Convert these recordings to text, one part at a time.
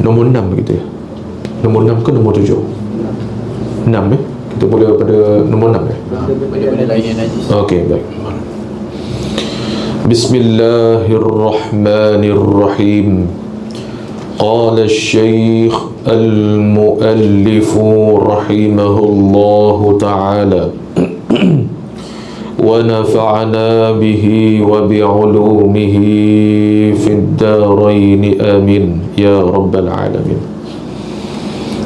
Nombor 6 begitu ya. Nombor 6 ke nombor 7? 6 ya. Kita mula pada nombor 6 ya. Benda-benda lain yang najis. Okey, baik. Bismillahirrahmanirrahim. Qala asy-syaikh al-muallif rahimahullahu ta'ala wa nafa'ana bihi wa bi'ulumihi fid darain amin ya rabbal alamin.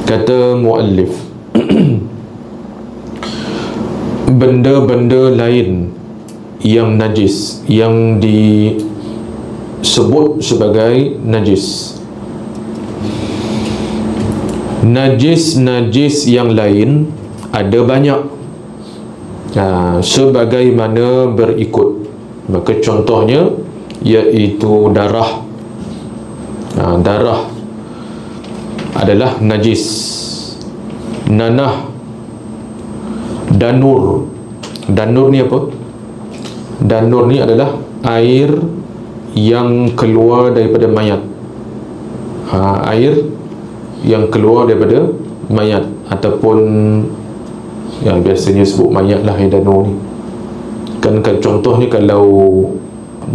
Kata muallif, benda-benda lain yang najis, yang disebut sebagai najis, najis yang lain ada banyak, sebagaimana berikut. Maka contohnya iaitu darah. Darah adalah najis. Nanah, danur. Danur ni apa? Danur ni adalah air yang keluar daripada mayat. Air yang keluar daripada mayat, ataupun ya biasanya sebut mayat lah air danur ni. Kan contoh ni kalau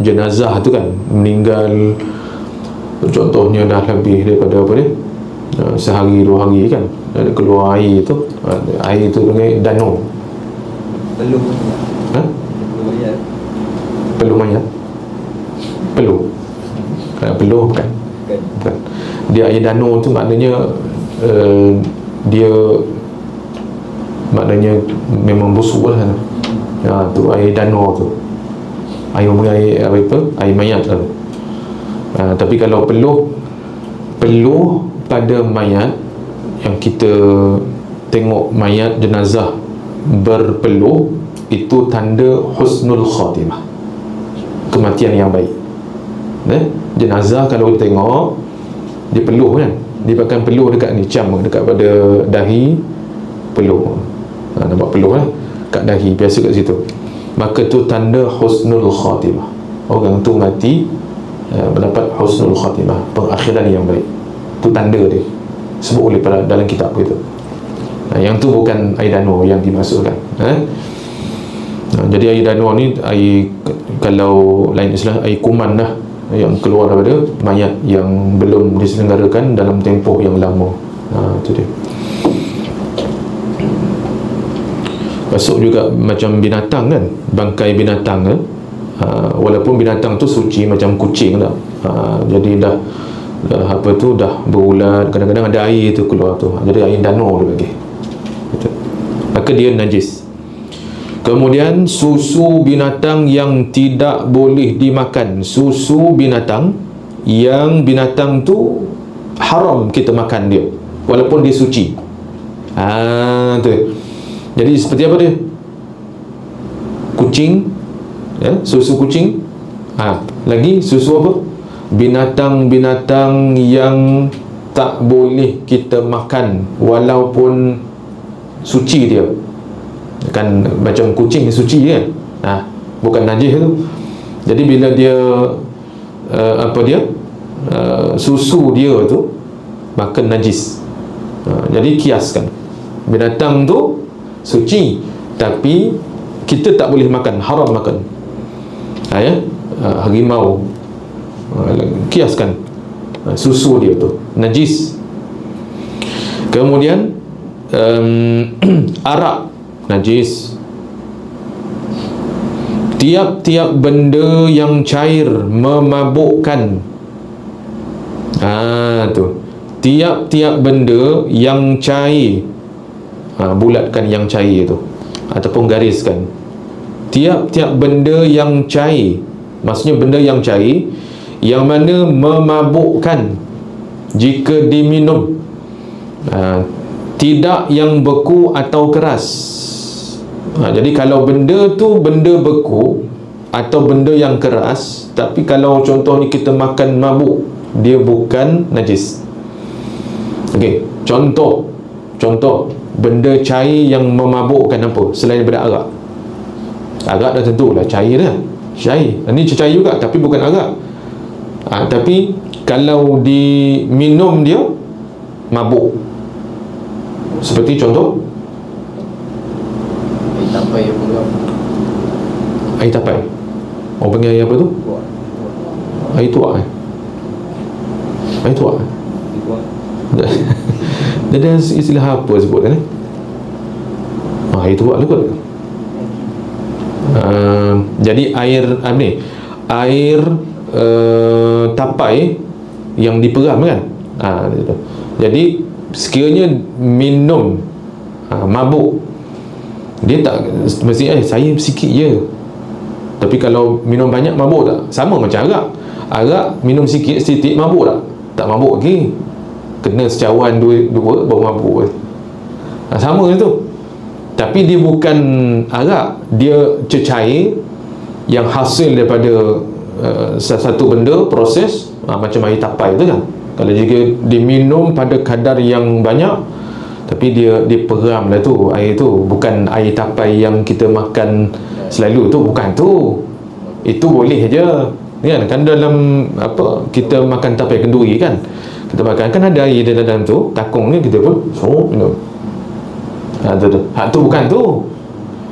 jenazah tu kan meninggal, contohnya dah lebih daripada apa ni, sehari 2 hari kan, ada keluar air tu, air tu dengan danur. Peluh mayat. Peluh mayat. Peluh. Peluh bukan. Dia air danur tu maknanya dia maknanya memang busuk lah. Tu air danur tu. Air apa? Air mayat lah. Tapi kalau peluh pada mayat, yang kita tengok mayat jenazah berpeluh, itu tanda husnul khatimah, kematian yang baik. Jenazah kalau kita tengok dia peluh kan, dia pakai peluh dekat ni, cam dekat pada dahi, peluh. Nampak peluh lah kat dahi, biasa kat situ. Maka tu tanda husnul khatimah. Orang tu mati mendapat husnul khatimah, pengakhiran yang baik. Tu tanda dia, sebut oleh dalam kitab begitu. Yang tu bukan air danur yang dimasukkan. Jadi air danur ni air, kalau lain istilah, air kuman lah, yang keluar daripada mayat yang belum diselenggarakan dalam tempoh yang lama. Itu dia. Masuk juga macam binatang kan, bangkai binatang kan. Walaupun binatang tu suci macam kucing lah, jadi dah apa tu dah berulat, kadang-kadang ada air tu keluar tu, jadi air danur dia bagi, maka dia najis. Kemudian susu binatang yang tidak boleh dimakan. Susu binatang yang binatang tu haram kita makan dia, walaupun dia suci. Tu. Jadi seperti apa dia? Kucing, susu kucing. Lagi susu apa? Binatang-binatang yang tak boleh kita makan walaupun suci dia. Kan macam kucing suci kan, bukan najis tu. Jadi bila dia susu dia tu maka najis. Jadi kiaskan, binatang tu suci tapi kita tak boleh makan, haram makan. Harimau, kiaskan susu dia tu najis. Kemudian arak najis. Tiap-tiap benda yang cair memabukkan. Tu. Tiap-tiap benda yang cair, bulatkan yang cair tu, ataupun gariskan. Tiap-tiap benda yang cair, maksudnya benda yang cair yang mana memabukkan jika diminum, tidak yang beku atau keras. Jadi kalau benda tu benda beku atau benda yang keras, tapi kalau contohnya kita makan mabuk, dia bukan najis. Okey, contoh benda cair yang memabukkan apa selain daripada arak. Arak dah tentulah cair dah. Cair. Ini cair juga tapi bukan arak. Tapi kalau diminum dia mabuk. Seperti contoh Tapai apa tu? air tapai. Orang panggil air apa tu? Air tuak air tuak dia ada istilah apa sebut kan? Air tuak lah kot. Jadi air ni air tapai yang diperam kan. Jadi sekiranya minum mabuk, dia tak mesti saya sikit je. Tapi kalau minum banyak mabuk tak? Sama macam arak minum sikit setitik mabuk tak? Tak mabuk lagi. Kena secawan dua baru mabuk. Sama tu. Tapi dia bukan arak, dia cecair yang hasil daripada satu benda proses, macam air tapai tu kan. Kalau jika diminum pada kadar yang banyak, tapi dia peram lah tu air tu, bukan air tapai yang kita makan selalu tu, bukan tu. Itu boleh je kan dalam apa kita makan tapai kenduri kan, kita makan kan ada air di dalam tu, takung ni kita pun minum. Tu bukan tu.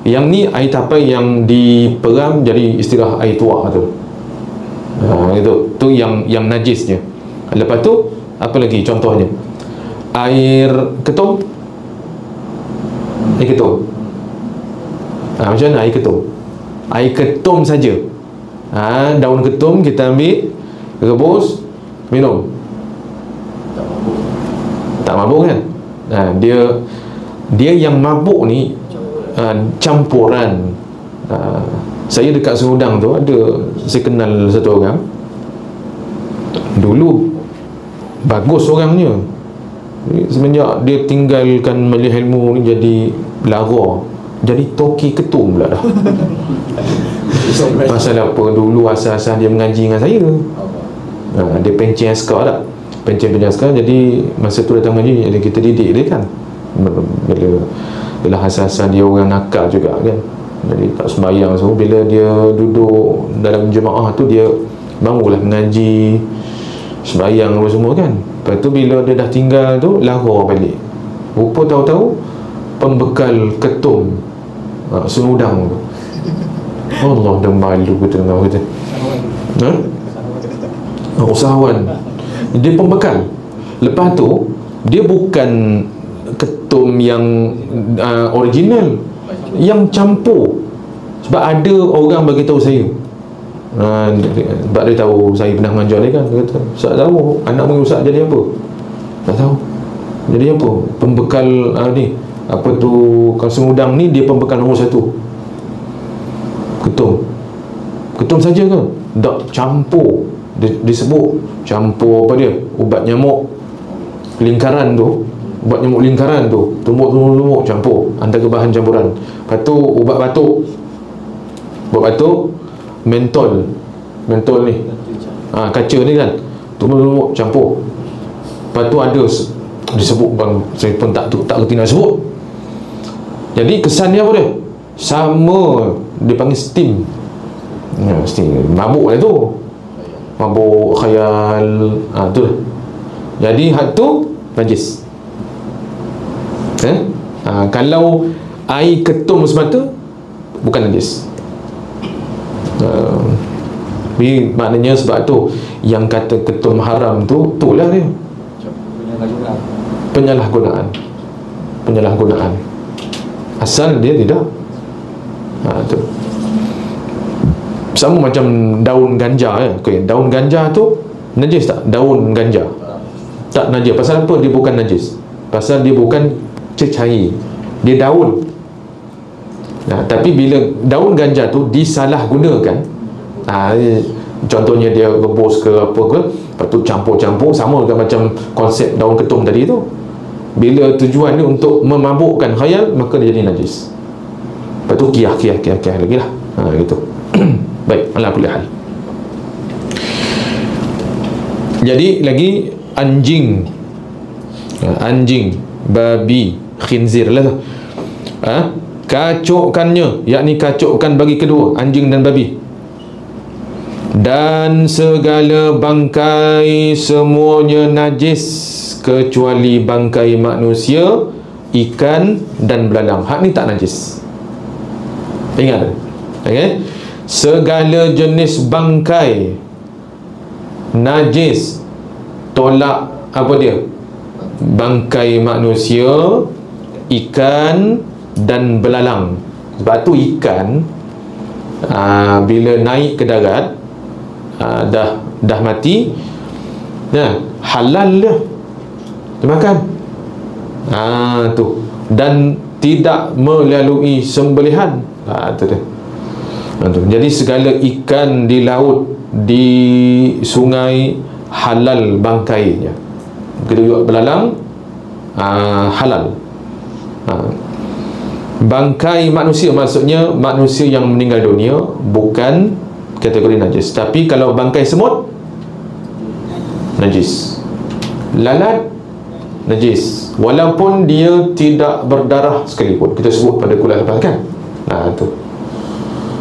Yang ni air tapai yang diperam jadi istilah air tuak tu. Itu yang najisnya. Lepas tu apa lagi contohnya? Air ketum. Air ketum. Macam mana air ketum? Air ketum saja. Daun ketum kita ambil, rebus, minum. Tak mabuk kan? Dia yang mabuk ni campuran. Saya dekat Serudang tu ada, saya kenal satu orang dulu bagus orangnya, semenjak dia tinggalkan majlis ilmu ni jadi lara, jadi toki ketum pula dah. Pasal apa? Dulu asal-asal dia mengaji dengan saya. Dia pencen askar tak? Pencen askar, jadi masa tu datang mengaji, jadi kita didik dia kan. Bila asal-asal dia orang nakal juga kan, jadi tak sembahyang. So bila dia duduk dalam jemaah tu, dia barulah mengaji, sembahyang apa semua kan. Lepas tu bila dia dah tinggal tu, lara balik. Rupa tahu-tahu pembekal ketum Serudang tu. Allah, dah malu kita dengar kita. Usahawan. Dia pembekal. Lepas tu dia bukan ketum yang original, yang campur. Sebab ada orang bagi tahu saya, sebab dia tahu saya pernah mengajar dia kan. Dia kata, "Ustaz tahu anak mu Ustaz jadi apa?" Tak tahu jadi apa. Pembekal ni apa tu, kalau Serudang ni dia pembekal nombor 1 ketum saja ke? Tak, campur. Disebut campur apa dia, ubat nyamuk lingkaran tu, ubat nyamuk lingkaran tu, tumbuk campur antara bahan campuran. Lepas tu ubat batuk mentol ni, kaca ni kan, tumbuk campur. Lepas tu ada disebut, bang saya pun tak kerti nak sebut. Jadi kesan dia apa dia? Sama, dia panggil steam. Steam mabuk lah tu, mabuk khayal. Tu lah. Jadi hak tu najis. Kalau air ketum semata bukan najis. Jadi maknanya sebab tu yang kata ketum haram tu, itulah dia penyalahgunaan. Asal dia tidak. Tu sama macam daun ganja ya. Daun ganja tu najis tak? Daun ganja tak najis. Pasal apa dia bukan najis? Pasal dia bukan cecair, dia daun. Tapi bila daun ganja tu disalahgunakan, contohnya dia rebus ke apa ke, lepas tu campur-campur, sama dengan macam konsep daun ketum tadi tu. Bila tujuan dia untuk memabukkan khayal, maka dia jadi najis. Lepas tu kiyah lagi lah. Gitu. Baik, ala kulli hal. Jadi lagi anjing, babi, khinzir lah tu. Kacukkannya, yakni kacukkan bagi kedua, anjing dan babi. Dan segala bangkai semuanya najis kecuali bangkai manusia, ikan dan belalang. Hak ni tak najis. Ingat, okay? Segala jenis bangkai najis, tolak apa dia? Bangkai manusia, ikan dan belalang. Sebab tu ikan bila naik ke darat, dah mati, halal dia dimakan. Tu, dan tidak melalui sembelihan. Tu dia. Jadi segala ikan di laut, di sungai, halal bangkainya. Kedua belalang halal. Bangkai manusia maksudnya manusia yang meninggal dunia, bukan kategori najis. Tapi kalau bangkai semut, najis. Lalat, najis, walaupun dia tidak berdarah sekalipun. Kita sebut pada kuliah lepas kan. Tu.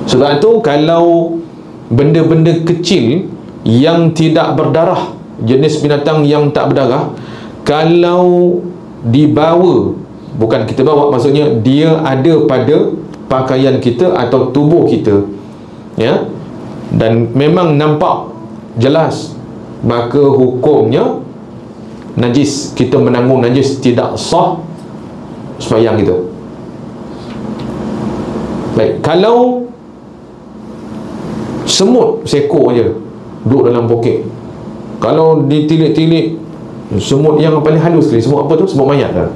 Sebab tu kalau benda-benda kecil yang tidak berdarah, jenis binatang yang tak berdarah, kalau dibawa, bukan kita bawa, maksudnya dia ada pada pakaian kita atau tubuh kita, ya, dan memang nampak jelas, maka hukumnya najis. Kita menanggung najis, tidak sah sembahyang kita. Baik, kalau semut seekor je duduk dalam poket, kalau ditilik-tilik, semut yang paling halus sekali, semut apa tu? Semut mayat dah.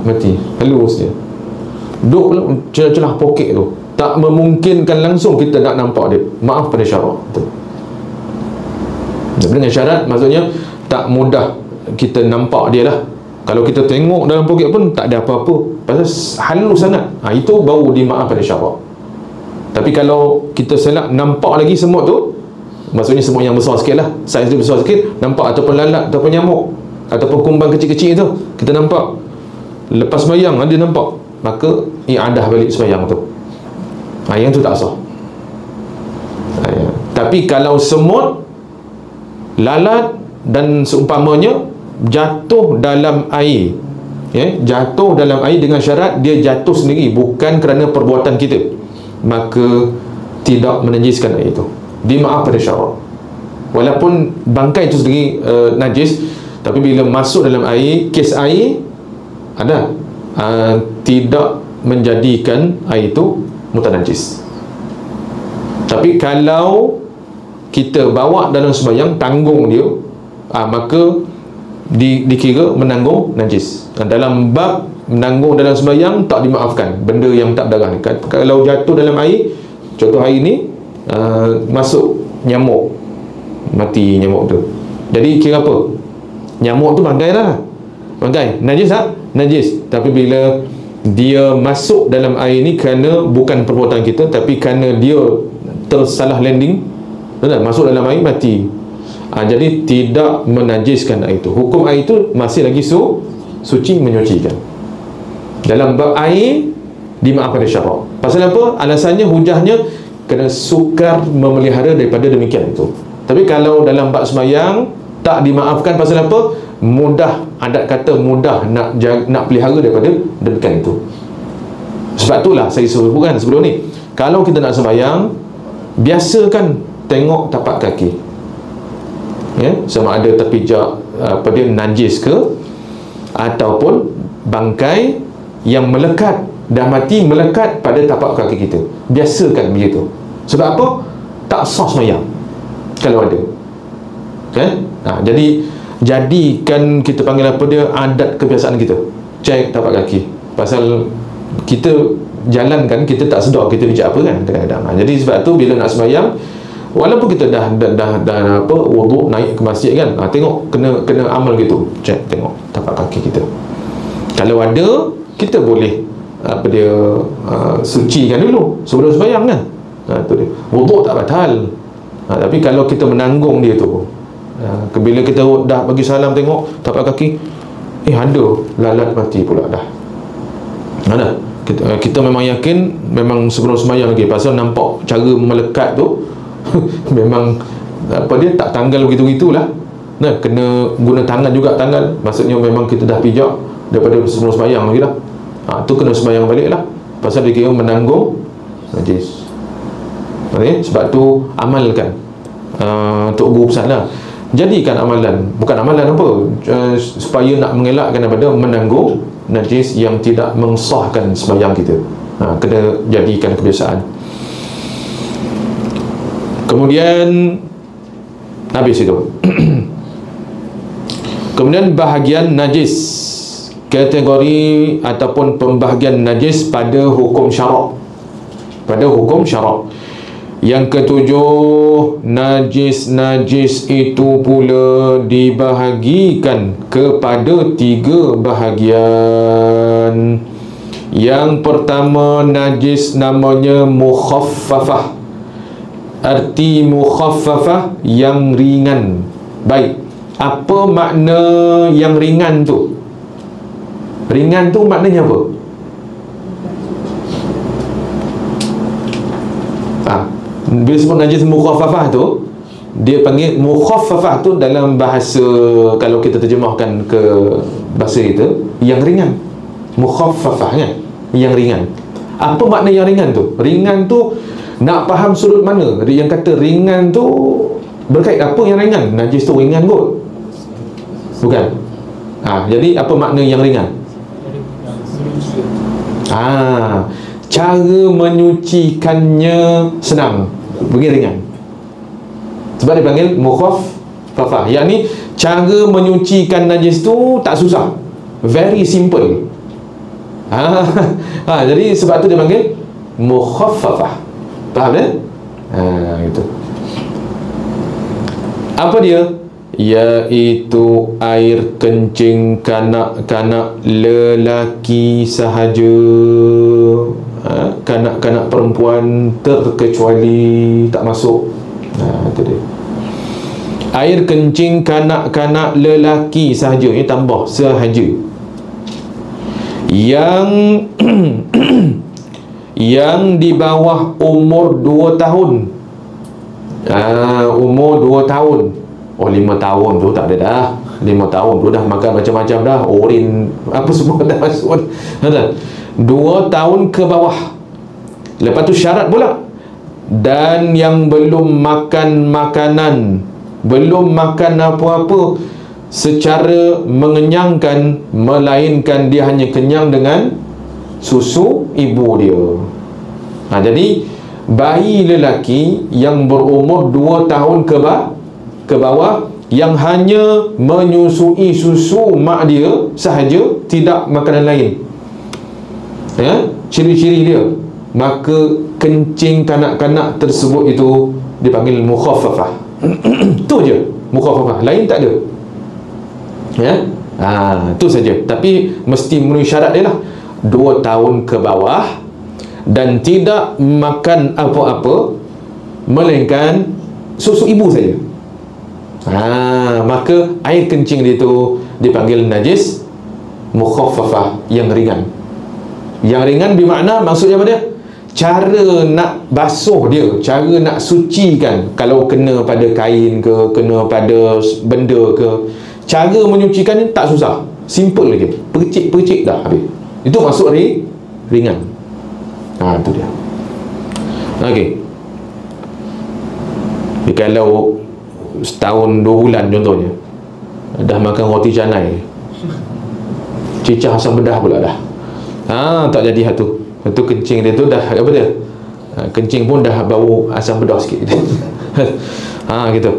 Mati, halus je, duduk celah-celah poket tu, tak memungkinkan langsung kita nak nampak dia. Maaf pada syarak tu. Dengan syarat maksudnya tak mudah kita nampak dia lah. Kalau kita tengok dalam poket pun tak ada apa-apa, pasal halus sangat. Itu baru dimaaf pada syarak. Tapi kalau kita selak nampak lagi semut tu, maksudnya semut yang besar sikit lah, saiz dia besar sikit, nampak, ataupun lalat, ataupun nyamuk, ataupun kumbang kecil-kecil tu, kita nampak lepas sembahyang dia nampak, maka i'adah balik sembahyang tu. Yang tu tak sah. Tapi kalau semut, lalat dan seumpamanya jatuh dalam air, jatuh dalam air dengan syarat dia jatuh sendiri, bukan kerana perbuatan kita, maka tidak menajiskan air itu, dimaaf pada syarak. Walaupun bangkai itu sendiri najis, tapi bila masuk dalam air, kes air ada, tidak menjadikan air itu mutanajis. Tapi kalau kita bawa dalam sembahyang, tanggung dia, maka dikira menanggung najis. Dalam bab menanggung dalam sembahyang tak dimaafkan benda yang tak berdarah ni. Kalau jatuh dalam air, contoh air ni, masuk nyamuk, mati nyamuk tu, jadi kira apa? Nyamuk tu bangkai lah, bangkai najis tak? Najis. Tapi bila dia masuk dalam air ni kerana bukan perbuatan kita, tapi kerana dia tersalah landing, masuk dalam air, mati. Jadi tidak menajiskan air itu. Hukum air itu masih lagi suci, menyucikan. Dalam bab air dimaafkan pada syarak. Pasal apa? Alasannya, hujahnya kena sukar memelihara daripada demikian itu. Tapi kalau dalam bab sembahyang tak dimaafkan. Pasal apa? Mudah, adat kata mudah nak pelihara daripada demikian itu. Sebab itulah saya sebutkan sebelum ni, kalau kita nak sembahyang, biasakan tengok tapak kaki, sama ada terpijak dia najis ke, ataupun bangkai yang melekat, dah mati melekat pada tapak kaki kita. Biasakan begitu. Sebab apa? Tak sah sembahyang kalau ada. Jadi jadikan, kita panggil apa dia, adat kebiasaan kita, cek tapak kaki. Pasal kita jalankan, kita tak sedar kita bijak apa kan kadang-kadang. Jadi sebab tu bila nak sembahyang, walaupun kita dah wuduk, naik ke masjid kan, tengok, kena amal gitu, cek, tengok tapak kaki kita. Kalau ada, kita boleh sucikan dulu sebelum sembahyang kan. Tu dia, wuduk tak batal. Tapi kalau kita menanggung dia tu, bila kita dah bagi salam, tengok tapak kaki, ada lalat mati pula dah. Kita memang yakin, memang sebelum sembahyang lagi, pasal nampak cara melekat tu, memang apa dia tak tanggal begitu-gitulah. Nah, kena guna tangan juga tanggal. Maksudnya memang kita dah pijak daripada sebelum sembahyang lagi lah. Tu kena sembahyang balik lah. Pasal dia kira menanggung najis. Okay? Sebab tu amalkan. Tok Guru pesan lah, jadikan amalan, bukan amalan apa, supaya nak mengelakkan daripada menanggung najis yang tidak mensahkan sembahyang kita. Kena jadikan kebiasaan. Kemudian habis itu. Kemudian bahagian najis, kategori ataupun pembahagian najis pada hukum syarak. Pada hukum syarak. Yang ketujuh, najis-najis itu pula dibahagikan kepada 3 bahagian. Yang pertama, najis namanya mukhaffafah. Arti mukhaffafah yang ringan. Baik, apa makna yang ringan tu? Ringan tu maknanya apa? Bila sebut najis mukhaffafah tu, dia panggil mukhaffafah tu dalam bahasa, kalau kita terjemahkan ke bahasa kita, yang ringan. Mukhaffafah kan, yang ringan. Apa makna yang ringan tu? Ringan tu nak faham sudut mana. Yang kata ringan tu berkait apa yang ringan? Najis tu ringan kot, bukan? Jadi apa makna yang ringan? Cara menyucikannya senang, begini ringan. Sebab dia panggil mukhaffafah, yakni cara menyucikan najis tu tak susah, very simple. Jadi sebab tu dia panggil mukhaffafah. Faham tak? Gitu. Apa dia? Iaitu air kencing kanak-kanak lelaki sahaja. Kanak-kanak perempuan terkecuali, tak masuk. Itu dia. Air kencing kanak-kanak lelaki sahaja, ini tambah sahaja. Yang di bawah umur 2 tahun. Umur 2 tahun. 5 tahun tu tak ada dah. 5 tahun tu dah makan macam-macam dah, urin apa semua dah masuk. 2 tahun ke bawah. Lepas tu syarat pula, dan yang belum makan makanan, belum makan apa-apa secara mengenyangkan, melainkan dia hanya kenyang dengan susu ibu dia. Jadi bayi lelaki yang berumur 2 tahun ke bawah, yang hanya menyusui susu mak dia sahaja, tidak makanan lain, ciri-ciri dia, maka kencing kanak-kanak tersebut itu dipanggil mukhaffafah. Tu je mukhaffafah, lain tak ada. Tu saja. Tapi mesti memenuhi syarat dia lah, 2 tahun ke bawah dan tidak makan apa-apa melainkan susu ibu saja. Maka air kencing dia tu dipanggil najis mukhaffafah, yang ringan. Yang ringan bermakna, maksudnya apa dia? Cara nak basuh dia, cara nak sucikan, kalau kena pada kain ke, kena pada benda ke, cara menyucikan ni tak susah, simple lagi, percik-percik dah habis. Itu masuk ringan. Itu dia. Okey. Kalau setahun 2 bulan contohnya, dah makan roti canai, cicah asam bedah pula dah. Tak jadi satu. Itu kencing dia tu dah apa dia? Kencing pun dah bau asam bedah sikit. Gitu.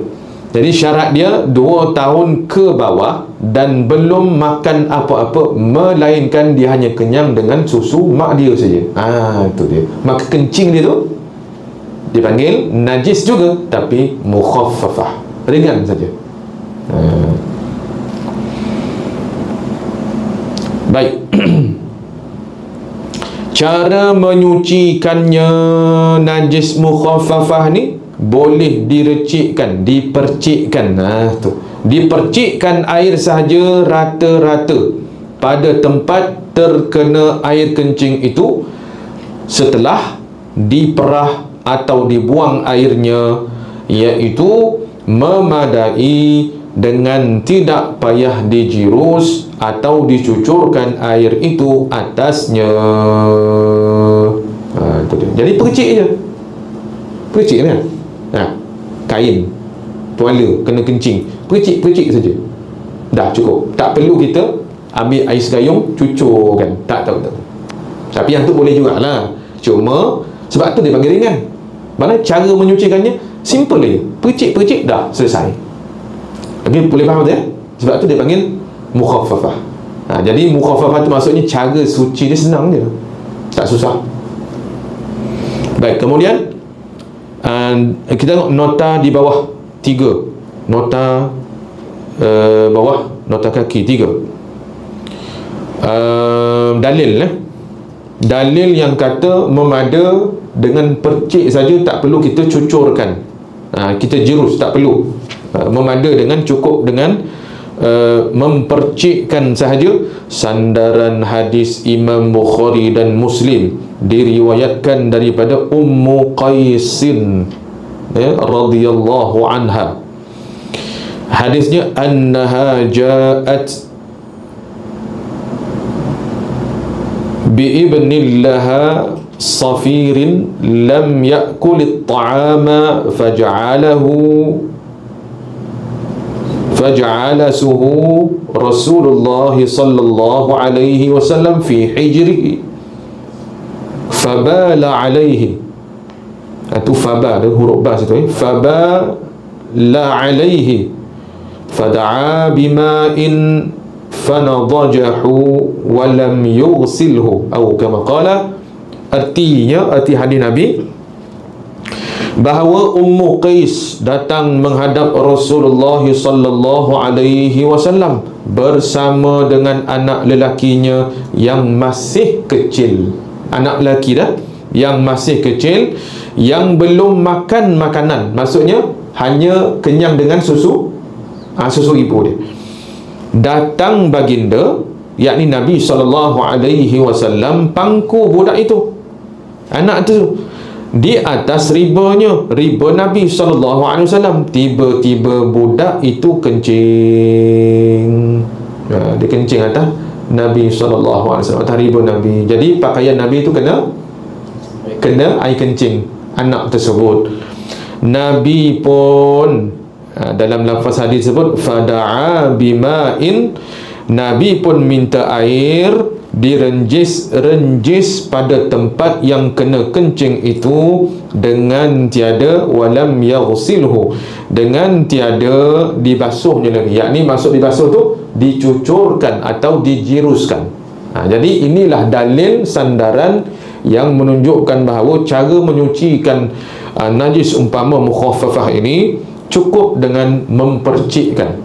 Jadi syarat dia 2 tahun ke bawah dan belum makan apa-apa melainkan dia hanya kenyang dengan susu mak dia saja. Itu dia. Maka kencing dia tu dipanggil najis juga, tapi mukhaffafah, ringan saja. Baik. Cara menyucikannya najis mukhaffafah ni boleh dipercikkan. Dipercikkan air sahaja rata-rata pada tempat terkena air kencing itu, setelah diperah atau dibuang airnya iaitu memadai dengan tidak payah dijirus atau dicucurkan air itu atasnya. Itu dia. Jadi percik je. Percik kan? Kain, tuala kena kencing, percik saja. Dah cukup. Tak perlu kita ambil air segayung cucurkan. Tak. Tapi yang tu boleh jugalah. Cuma sebab tu dia panggil ringan. Mana cara menyucikannya simple je. Percik dah selesai. Lagi boleh faham tak? Sebab tu dia panggil mukhaffafah. Jadi mukhaffafah tu maksudnya cara suci dia senang je, tak susah. Baik, kemudian kita tengok nota di bawah 3. Nota bawah, nota kaki 3. Dalil yang kata memada dengan percik saja, tak perlu kita cucurkan, kita jirus, tak perlu. Memada dengan cukup dengan mempercikkan sahaja. Sandaran hadis Imam Bukhari dan Muslim diriwayatkan daripada Ummu Qaisin radhiyallahu anha. Hadisnya annaha ja'at biibnillaha safirin lam ya'kul at-ta'ama faj'alasuhu Rasulullah sallallahu alaihi wasallam fi hijrihi fabala alaihi. Itu faba, ada huruf ba situ, fabala alaihi fada'a bima'in fanadajahu wa lam yughsilhu, atau kama qala. Arti hadis Nabi bahawa Ummu Qais datang menghadap Rasulullah sallallahu alaihi wasallam bersama dengan anak lelakinya yang masih kecil. Anak lelaki dah yang masih kecil, yang belum makan makanan, maksudnya hanya kenyang dengan susu ibu dia. Datang baginda, yakni Nabi sallallahu alaihi wasallam, pangku budak itu, anak tu di atas riba Nabi SAW. Tiba-tiba budak itu kencing. Dia kencing atas Nabi SAW, atas riba Nabi. Jadi pakaian Nabi itu kena air kencing anak tersebut. Nabi pun dalam lafaz hadis sebut fada'a bima'in, Nabi pun minta air, direnjis pada tempat yang kena kencing itu dengan tiada walam yaghsilhu, dengan tiada dibasuhnya lagi. Yakni maksud dibasuh tu dicucurkan atau dijiruskan. Jadi inilah dalil sandaran yang menunjukkan bahawa cara menyucikan najis umpama mukhaffafah ini cukup dengan mempercikkan.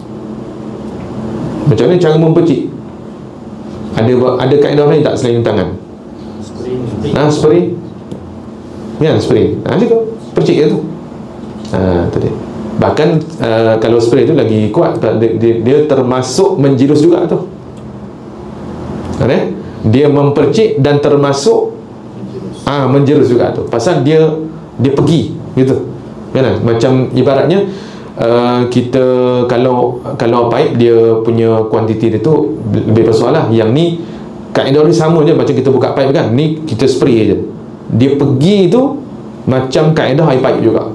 Macam mana cara mempercik? Ada kaedah lain tak selain tangan? Spray. Ya, spray. Juga percik tu. Tadi. Bahkan kalau spray tu lagi kuat, dia termasuk menjirus juga tu. Dia mempercik dan termasuk menjirus juga tu. Pasal dia pergi gitu. Kan? Macam ibaratnya kita kalau pipe dia punya kuantiti dia tu lebih besar lah. Yang ni kaedah dia sama je macam kita buka pipe kan. Ni kita spray je, dia pergi tu macam kaedah air pipe juga,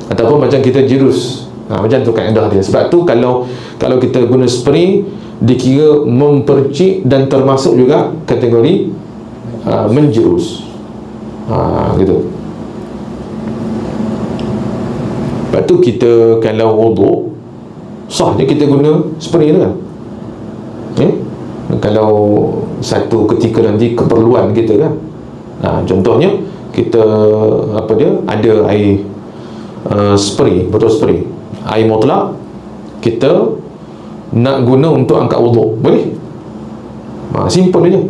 ataupun macam kita jirus. Macam tu kaedah dia. Sebab tu kalau kita guna spray, dikira mempercik dan termasuk juga kategori menjirus. Gitu. Lepas tu kita kalau wuduk sah je kita guna spray tu kan. Kalau satu ketika nanti keperluan kita kan. Contohnya kita ada air spray, botol spray, air mutlak, kita nak guna untuk angkat wuduk, boleh. Simple je.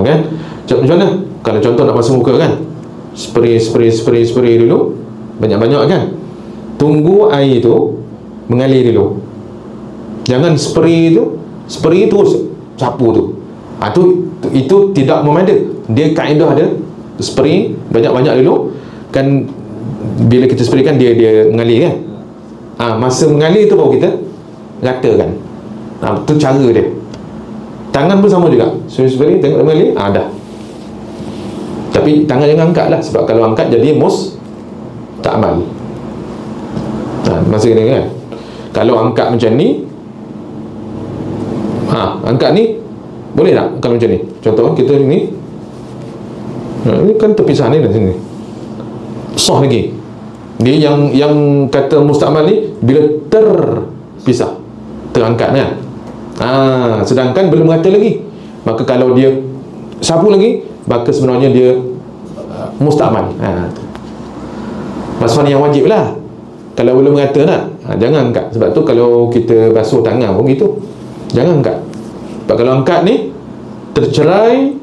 Kan? Macam mana? Kalau contoh nak basuh muka kan, spray dulu banyak-banyak kan. Tunggu air tu mengalir dulu. Jangan spray terus sapu tu. Itu tidak memada. Dia kaedah ada spray banyak-banyak dulu kan, bila kita spray kan dia mengalir kan. Masa mengalir tu baru kita ratakan. Tu cara dia. Tangan pun sama juga. Spray tengok mengalir, dah. Tapi tangan jangan angkat lah, sebab kalau angkat jadi tak amal. Masa ni kan, kalau angkat macam ni, angkat ni boleh tak kalau macam ni? Contoh kita ni, ini kan terpisah ni dan sini, sah lagi. Dia yang kata mustakmal ni bila terpisah, terangkat kan. Sedangkan belum rata lagi, maka kalau dia sapu lagi, maka sebenarnya dia mustakmal. Basuhan yang wajib lah. Kalau belum rata nak, jangan angkat. Sebab tu kalau kita basuh tangan pun gitu, jangan angkat. Sebab kalau angkat ni tercerai,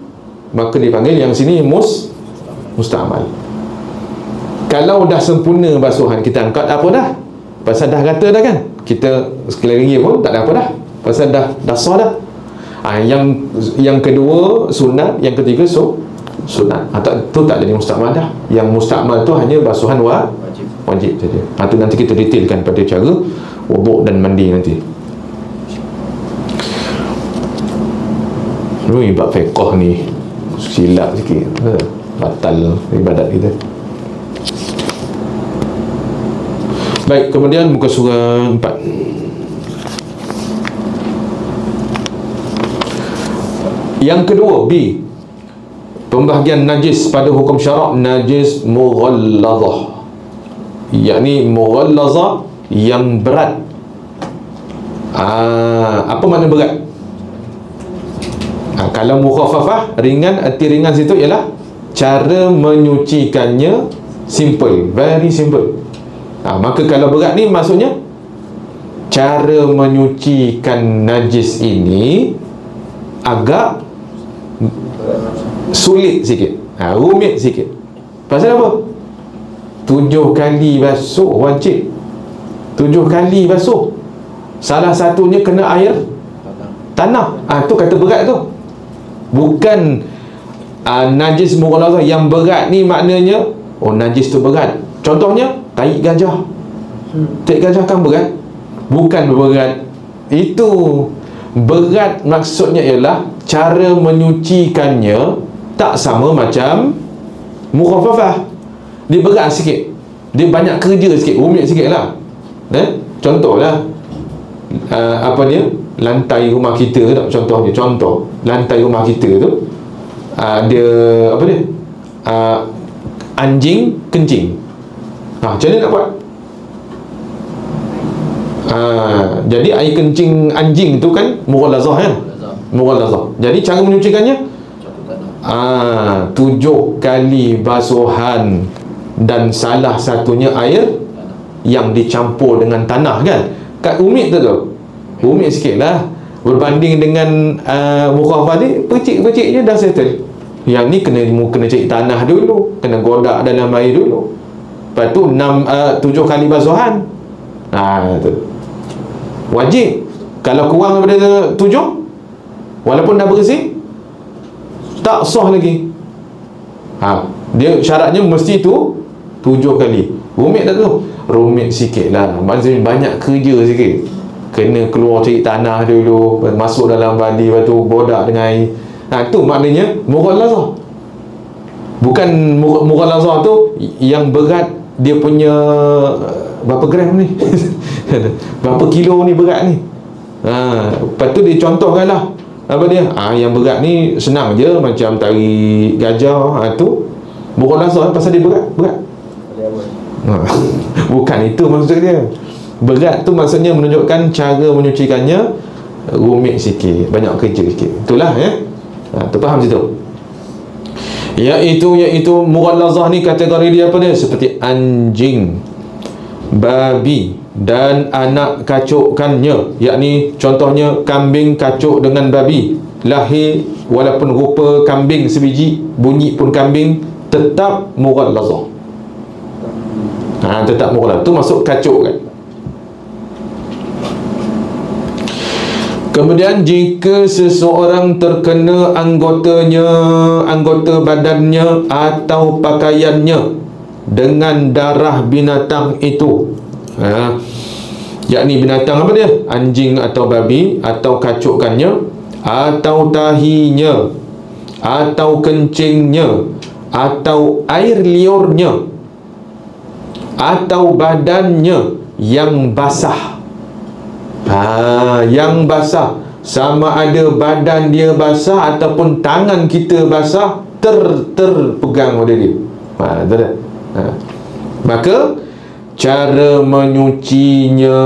maka dipanggil yang sini mustakmal. Kalau dah sempurna basuhan, kita angkat apa dah, pasal dah rata dah kan, kita sekali lagi pun tak ada apa dah, pasal dah sah dah. Yang kedua sunat, yang ketiga sunat. Tu tak jadi mustakmal dah. Yang mustakmal tu hanya basuhan wajib saja. Tu nanti kita detailkan pada cara wuduk dan mandi nanti. Bab fiqh ni silap sikit, batal ibadat kita. Baik, kemudian muka surah 4. Yang kedua, B, pembahagian najis pada hukum syarak, najis mughallazah, yakni mughallazah yang berat. Apa makna berat? Kalau mukhaffafah, ringan, arti ringan situ ialah cara menyucikannya simple, very simple. Maka kalau berat ni maksudnya cara menyucikan najis ini agak sulit sikit, rumit sikit. Pasal apa? 7 kali basuh wajib, 7 kali basuh. Salah satunya kena air tanah. Tu kata berat tu. Bukan najis mughallazah yang berat ni maknanya najis tu berat. Contohnya tahi gajah. Tahi gajah kan berat? Bukan berat. Itu berat maksudnya ialah cara menyucikannya tak sama macam mukhaffafah. Dia berat sikit, dia banyak kerja sikit, rumit sikit lah. Contohlah apa dia, lantai rumah kita tak? Contoh lantai rumah kita tu ada apa dia, anjing kencing. Macam mana nak buat? Jadi air kencing anjing tu kan mughallazah kan? Mughallazah. Jadi cara menyucikannya 7 kali basuhan, dan salah satunya air yang dicampur dengan tanah kan? Rumit tu rumit sikit lah berbanding dengan mukhaffafah ni, percik-percik je dah settle. Yang ni kena cari tanah dulu, kena godak dalam air dulu, lepas tu 7 kali basuhan. Tu wajib. Kalau kurang daripada 7, walaupun dah bersih, tak sah lagi. Dia syaratnya mesti tu 7 kali. Rumit tak tu? Rumit sikit lah, maksudnya banyak kerja sikit. Kena keluar cari tanah dulu, masuk dalam badi, lepas tu godak dengan air. Tu maknanya mughallazah. Bukan mughallazah tu yang berat, dia punya berapa gram ni berapa kilo ni berat ni. Lepas tu dia contohkan lah apa dia, yang berat ni senang je, macam tari gajah. Tu mughallazah pasal dia berat. Bukan itu maksud dia. Berat tu maksudnya menunjukkan cara menyucikannya rumit sikit, banyak kerja sikit. Itulah tu faham situ. Iaitu mughallazah ni kategori dia apa dia? Seperti anjing, babi dan anak kacukannya, yakni contohnya kambing kacuk dengan babi, lahir walaupun rupa kambing sebiji, bunyi pun kambing, tetap mughallazah. Tetap mughallazah. Tu masuk kacuk kan. Kemudian jika seseorang terkena anggota badannya atau pakaiannya dengan darah binatang itu. Yakni binatang apa dia? Anjing atau babi, atau kacukannya, atau tahinya, atau kencingnya, atau air liurnya, atau badannya yang basah. Yang basah, sama ada badan dia basah ataupun tangan kita basah, terpegang oleh dia. Betul tak? Maka cara menyucinya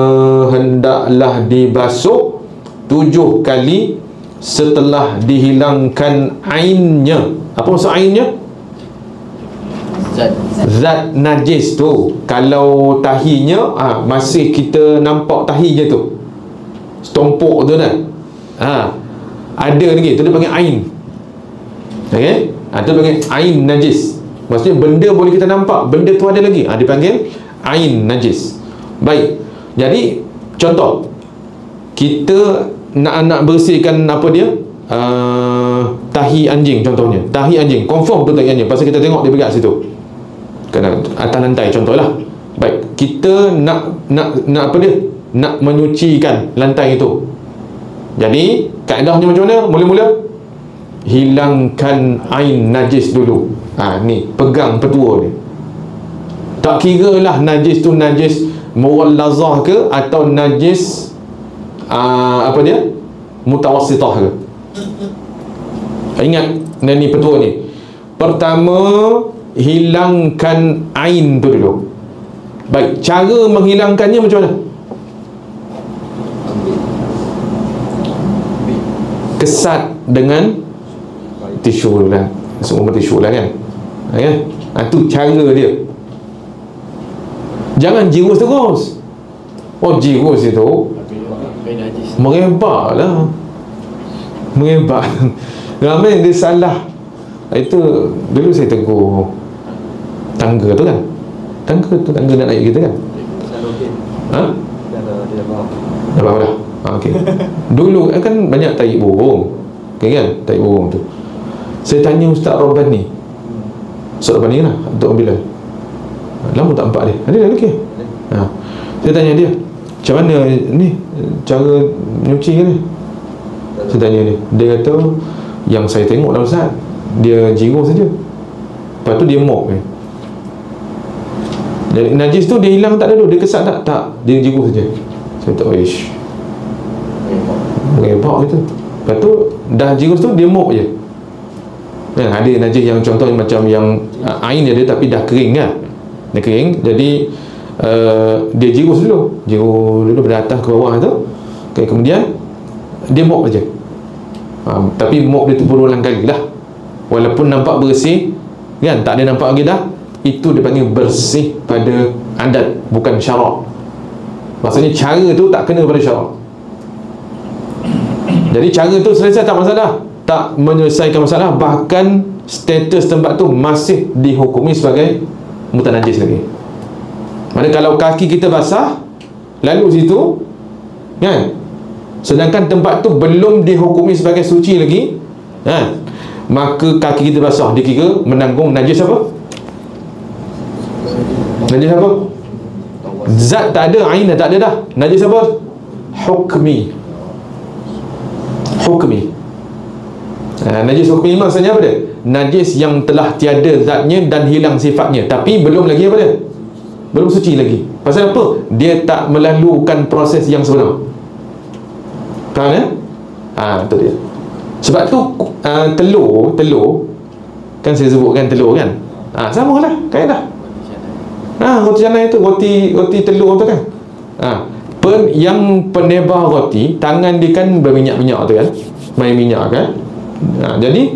hendaklah dibasuh 7 kali setelah dihilangkan ainnya. Apa maksud ainnya? Zat najis tu. Kalau tahinya masih kita nampak tahinya tu, setumpuk tu kan, ada lagi, tu dia panggil ain. Okay? Tu panggil ain najis. Maksudnya benda boleh kita nampak, benda tu ada lagi, dia panggil ain najis. Baik, jadi contoh, kita nak bersihkan apa dia, tahi anjing contohnya. Tahi anjing, confirm betul tahi anjing, pasal kita tengok dia pegang situ, kena atas lantai contohlah. Baik, kita nak apa dia, nak menyucikan lantai itu. Jadi kaedahnya macam mana? Mula-mula hilangkan ain najis dulu. Ni pegang petua ni. Tak kira lah najis tu najis mughallazah ke atau najis apa dia, mutawassitah ke. Ingat ni petua ni. Pertama, hilangkan ain tu dulu. Baik, cara menghilangkannya macam mana? Kesat dengan tisu lah, semua tisu lah kan. Itu cara dia. Jangan jirus terus. Jirus itu merebak lah, merebak. Ramai dia salah. Itu dulu saya tegur tangga tu kan, tangga nak naik kita kan. Dah faham dah. Okey. Dulu kan banyak tahi burung, okay, kan, tahi burung tu. Saya tanya Ustaz Rabbani, Ustaz Rabbani lah, Datuk Bilal, lama tak nampak dia. Ada lagi. Saya tanya dia, macam mana ni cara nyuci ni? Saya tanya dia. Dia kata, yang saya tengok lah Ustaz, dia jirus saja, lepas tu dia mop ni. Jadi najis tu dia hilang tak ada tu, dia kesat tak, dia jirus saja. Saya tak wish merebak gitu. Lepas tu dah jirus tu dia mop je. Ada najis yang contoh macam yang ain dia tapi dah kering kan, dia kering, jadi dia jirus dulu dari atas ke bawah tu, okay, kemudian dia mop aja. Tapi mop dia tu berulang kali lah, walaupun nampak bersih kan, tak ada nampak lagi dah, itu dia panggil bersih pada adat, bukan syarak. Maksudnya cara tu tak kena pada syarak. Jadi cara tu selesai tak masalah, tak menyelesaikan masalah, bahkan status tempat tu masih dihukumi sebagai mutanajis lagi. Mana kalau kaki kita basah lalu situ kan, sedangkan tempat tu belum dihukumi sebagai suci lagi, maka kaki kita basah dikira menanggung najis apa? Najis apa? Zat tak ada, ain dah tak ada dah. Najis apa? Hukmi. Najis hukmi maksudnya apa dia? Najis yang telah tiada zatnya dan hilang sifatnya, tapi belum lagi apa dia? Belum suci lagi. Pasal apa? Dia tak melalukan proses yang sebenar. Faham ya? Itu dia. Sebab tu telur kan, saya sebutkan telur kan, sama lah kaedah. Roti canai itu, roti telur tu kan, yang penebar roti, tangan dia kan berminyak-minyak tu kan, main minyak kan. Jadi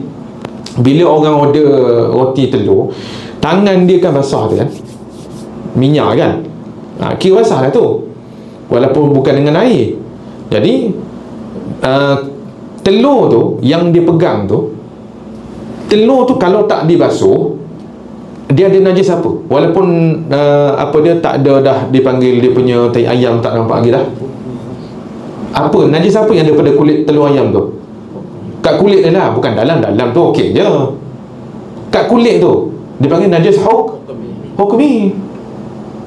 bila orang order roti telur, tangan dia kan basah tu kan, minyak kan, kira basah lah tu, walaupun bukan dengan air. Jadi telur tu yang dia pegang tu, telur tu kalau tak dibasuh, dia ada najis apa? Walaupun apa dia tak ada dah dipanggil dia punya tai ayam, tak nampak lagi dah. Apa najis apa yang ada pada kulit telur ayam tu? Kat kulit dia lah, bukan dalam tu okey je. Kat kulit tu dipanggil najis hukmi.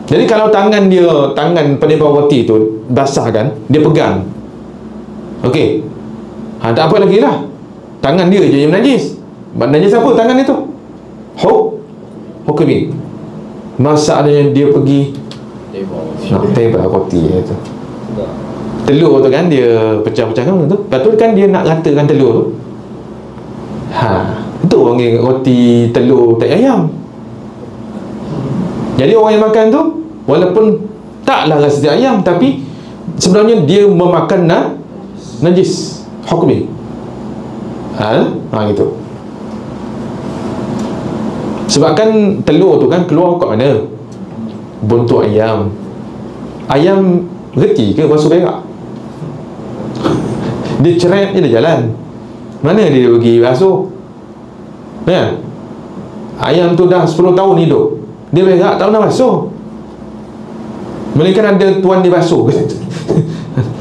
Jadi kalau tangan penimpa roti tu basah kan, dia pegang, okey, tak apa lagi lah, tangan dia je yang najis. Najis apa tangan itu? Hukmi. Masalahnya dia pergi nak tebak roti tu, telur tu kan dia pecah-pecahkan tu, lepas tu kan dia nak ratakan telur tu. Itu orang yang roti telur tak ayam. Jadi orang yang makan tu walaupun taklah rasa tak ayam, tapi sebenarnya dia memakan najis hukmi. Gitu. Sebab kan telur tu kan keluar kat mana? Buntuk ayam. Ayam reti ke basuh berak? Dia ceret je dia jalan. Mana dia pergi basuh? Ya. Ayam tu dah 10 tahun hidup, dia berak tak pernah basuh. Melainkan ada tuan dia basuh.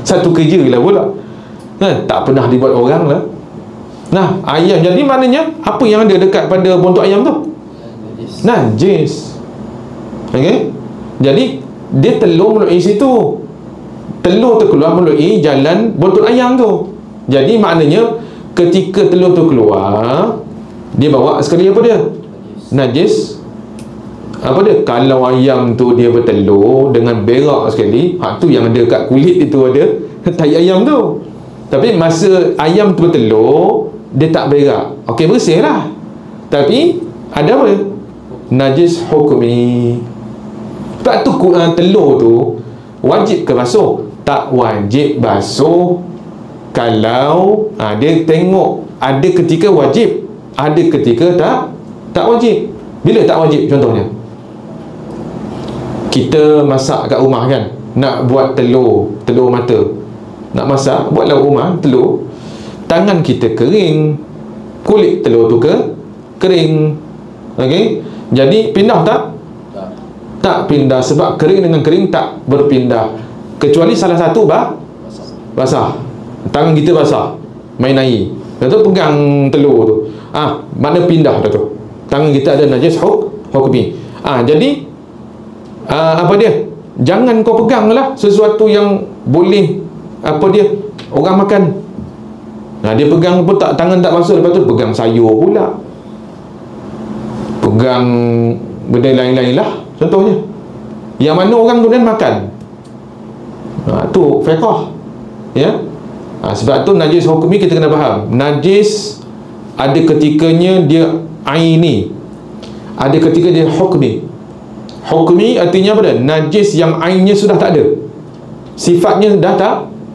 Satu kerja lah pula. Tak pernah dibuat orang lah. Ayam, jadi maknanya apa yang ada dekat pada buntuk ayam tu? Najis. Okey. Jadi dia telur melalui situ. Telur tu keluar melalui jalan buntuk ayam tu. Jadi maknanya ketika telur tu keluar, dia bawa sekali apa dia? Najis. Apa dia? Kalau ayam tu dia bertelur dengan berak sekali, tu yang ada kat kulit itu ada tai ayam tu. Tapi masa ayam tu bertelur, dia tak berak, okey, bersih lah. Tapi ada apa? Najis hukmi. Sebab tu telur tu wajib ke basuh? Tak wajib basuh. Kalau dia tengok ada ketika wajib, ada ketika tak wajib. Bila tak wajib? Contohnya kita masak kat rumah kan, nak buat telur mata, nak masak, buatlah rumah telur, tangan kita kering, kulit telur tu kering. Okey, jadi pindah tak? Tak pindah, sebab kering dengan kering tak berpindah, kecuali salah satu basah. Tangan kita basah, main air, lepas tu pegang telur tu, mana pindah dah tu, tangan kita ada najis hukmi. Jadi apa dia? Jangan kau pegang lah sesuatu yang boleh orang makan. Dia pegang pun tak, tangan tak basuh, lepas tu pegang sayur pula, pegang benda lain-lain lah contohnya, yang mana orang kemudian makan. Tu fiqh, ya. Sebab tu najis hukmi kita kena faham. Najis ada ketikanya dia aini, ada ketika dia hukmi. Hukmi artinya apa dia? Najis yang ainnya sudah tak ada, sifatnya dah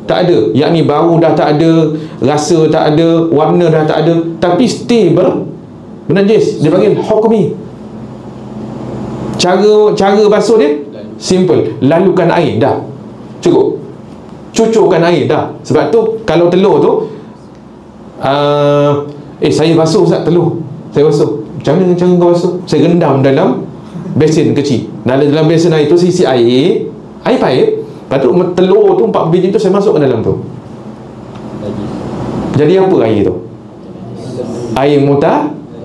tak ada, yakni bau dah tak ada, rasa tak ada, warna dah tak ada, tapi stay bernajis. Dia panggil hukmi. Cara basuh dia simple, lalukan air dah cukup, cucurkan air dah. Sebab tu kalau telur tu saya basuh Ustaz, telur saya basuh. Macam mana cara kau basuh? Saya rendam dalam besin kecil, dalam besin air tu isi air paip, lepas tu telur tu 4 biji tu saya masuk ke dalam tu. Jadi apa air tu? Air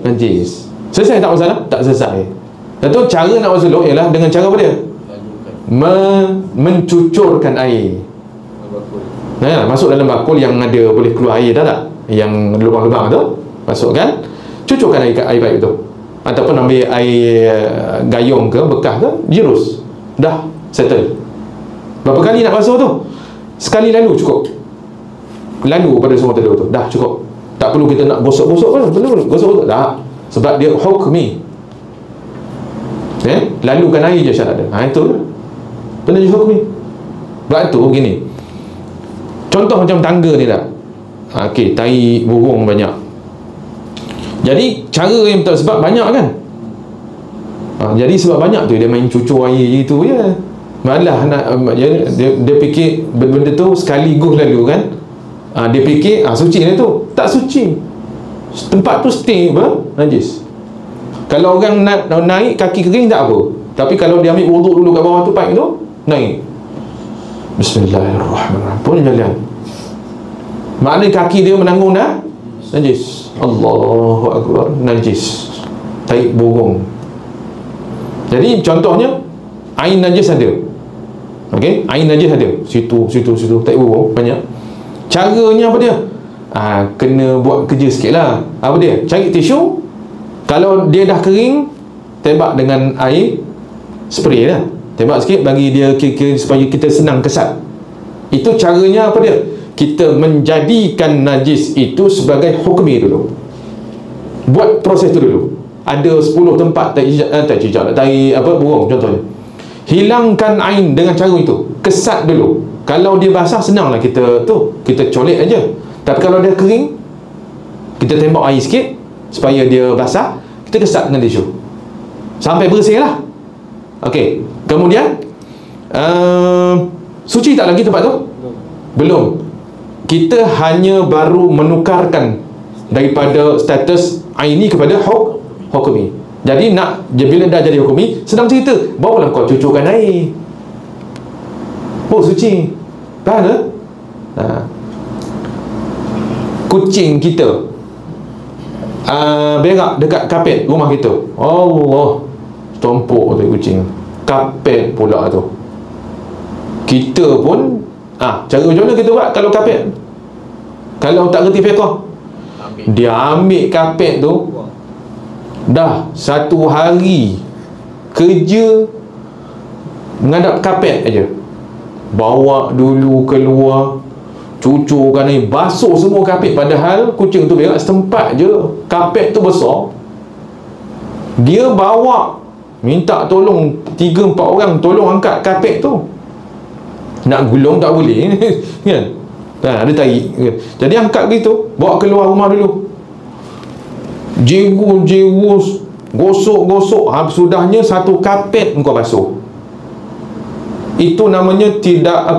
najis. Selesai tak masalah? Tak selesai. Dan tu cara nak basuh telur ialah dengan cara apa dia? Mencucurkan air. Masuk dalam bakul yang ada boleh keluar air tak? Yang lubang-lubang tu masukkan, cucurkan air paip tu, ataupun ambil air gayung ke bekas ke, jirus, dah settle. Berapa kali nak basuh tu? Sekali lalu cukup, lalu pada semua telur tu dah cukup. Tak perlu kita nak gosok-gosok pun, perlu gosok-gosok dah, sebab dia hukmi. Lalukan air je syarat dia. Itu benda je hukmi. Sebab tu begini, contoh macam tangga ni tak? Okey, tai burung banyak. Jadi cara yang betul, sebab banyak kan. Jadi sebab banyak tu dia main cucur air gitu je. Malah dia fikir benda tu sekaligus lalu kan. Dia fikir suci dia tu. Tak suci. Tempat tu stay najis. Kalau orang naik kaki kering tak apa, tapi kalau dia ambil wuduk dulu kat bawah tu paip tu, naik, Bismillahirrahmanirrahim, pun jalan, maknanya kaki dia menanggung dah najis. Allahu Akbar, najis, tai burung. Jadi contohnya air najis ada, okey, air najis ada situ tak berapa banyak. Caranya apa dia? Kena buat kerja sikit lah. Apa dia? Cari tisu. Kalau dia dah kering, tembak dengan air spray lah, tembak sikit bagi dia kira supaya kita senang kesat. Itu caranya apa dia? Kita menjadikan najis itu sebagai hukmi dulu. Buat proses tu dulu. Ada 10 tempat tahi burung contohnya. Hilangkan air dengan cara itu. Kesat dulu. Kalau dia basah senanglah kita colek aja. Tapi kalau dia kering, kita tembak air sikit supaya dia basah, kita kesat dengan tisu sampai bersih lah. Okey, kemudian suci tak lagi tempat tu? Belum. Kita hanya baru menukarkan daripada status aini kepada hukmi. Jadi bila dah jadi hukmi, senang cerita, bawalah kau cucukkan air, suci. Faham tak? Kucing kita berak dekat kapet rumah kita, Allah, tumpuk tu kucing, kapet pula tu. Kita pun cara macam mana kita buat kalau kapet? Kalau tak kerti fiqah, dia ambil kapet tu, dah 1 hari kerja menghadap kapet aja, bawa dulu keluar, cucurkan air, basuh semua kapet. Padahal kucing tu berak setempat je, kapet tu besar. Dia bawa, minta tolong 3-4 orang tolong angkat kapet tu. Nak gulung tak boleh kan? Ada tarik kan? Jadi angkat begitu, bawa keluar rumah dulu, jegus, gosok, sudahnya 1 kapet engkau basuh. Itu namanya tidak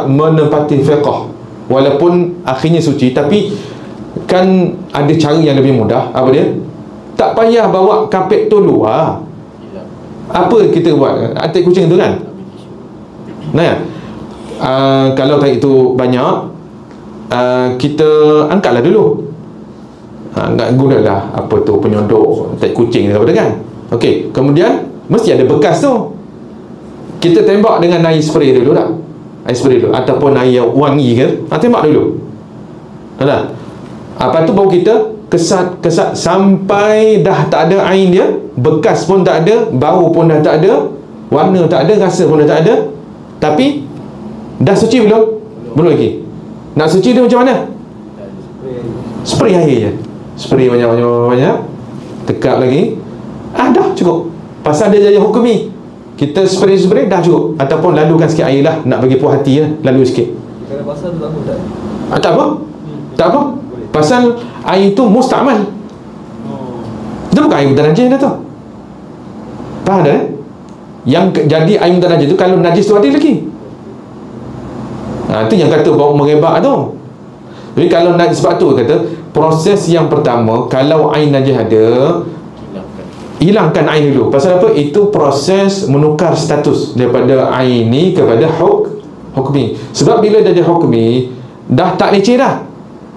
menepati fiqh. Walaupun akhirnya suci, tapi kan ada cara yang lebih mudah. Apa dia? Tak payah bawa kapet tu luar. Apa kita buat? Atik kucing tu kan? Kalau tarik tu banyak, kita angkatlah dulu. Gunalah penyodok tarik kucing apa kan? Okey, kemudian mesti ada bekas tu. Kita tembak dengan air spray dulu tak? Air spray dulu ataupun air wangi ke? Tembak dulu. Ada. Lepas tu baru kita kesat sampai dah tak ada air dia, bekas pun tak ada, bau pun dah tak ada, warna tak ada, rasa pun dah tak ada. Tapi dah suci belum? Belum lagi. Nak suci dia macam mana? Spray air je. Spray banyak, tekap lagi. Dah cukup. Pasal dia jadi hukmi, kita spray dah cukup. Ataupun lalukan sikit air lah, nak bagi puas hati lah, lalu sikit. Kalau pasal tu tak apa tak? Tak apa. Tak apa. Pasal air tu mustakmal. Itu bukan air mutanajis dah tu. Faham dah? Yang jadi air mutanajis tu kalau najis tu ada lagi. Itu yang kata bau merebak tu. Jadi kalau najis, sebab tu kata proses yang pertama, kalau air najis ada, hilangkan air dulu. Pasal apa? Itu proses menukar status daripada air ni kepada hukmi. Sebab bila dah jadi hukmi, dah tak leceh dah.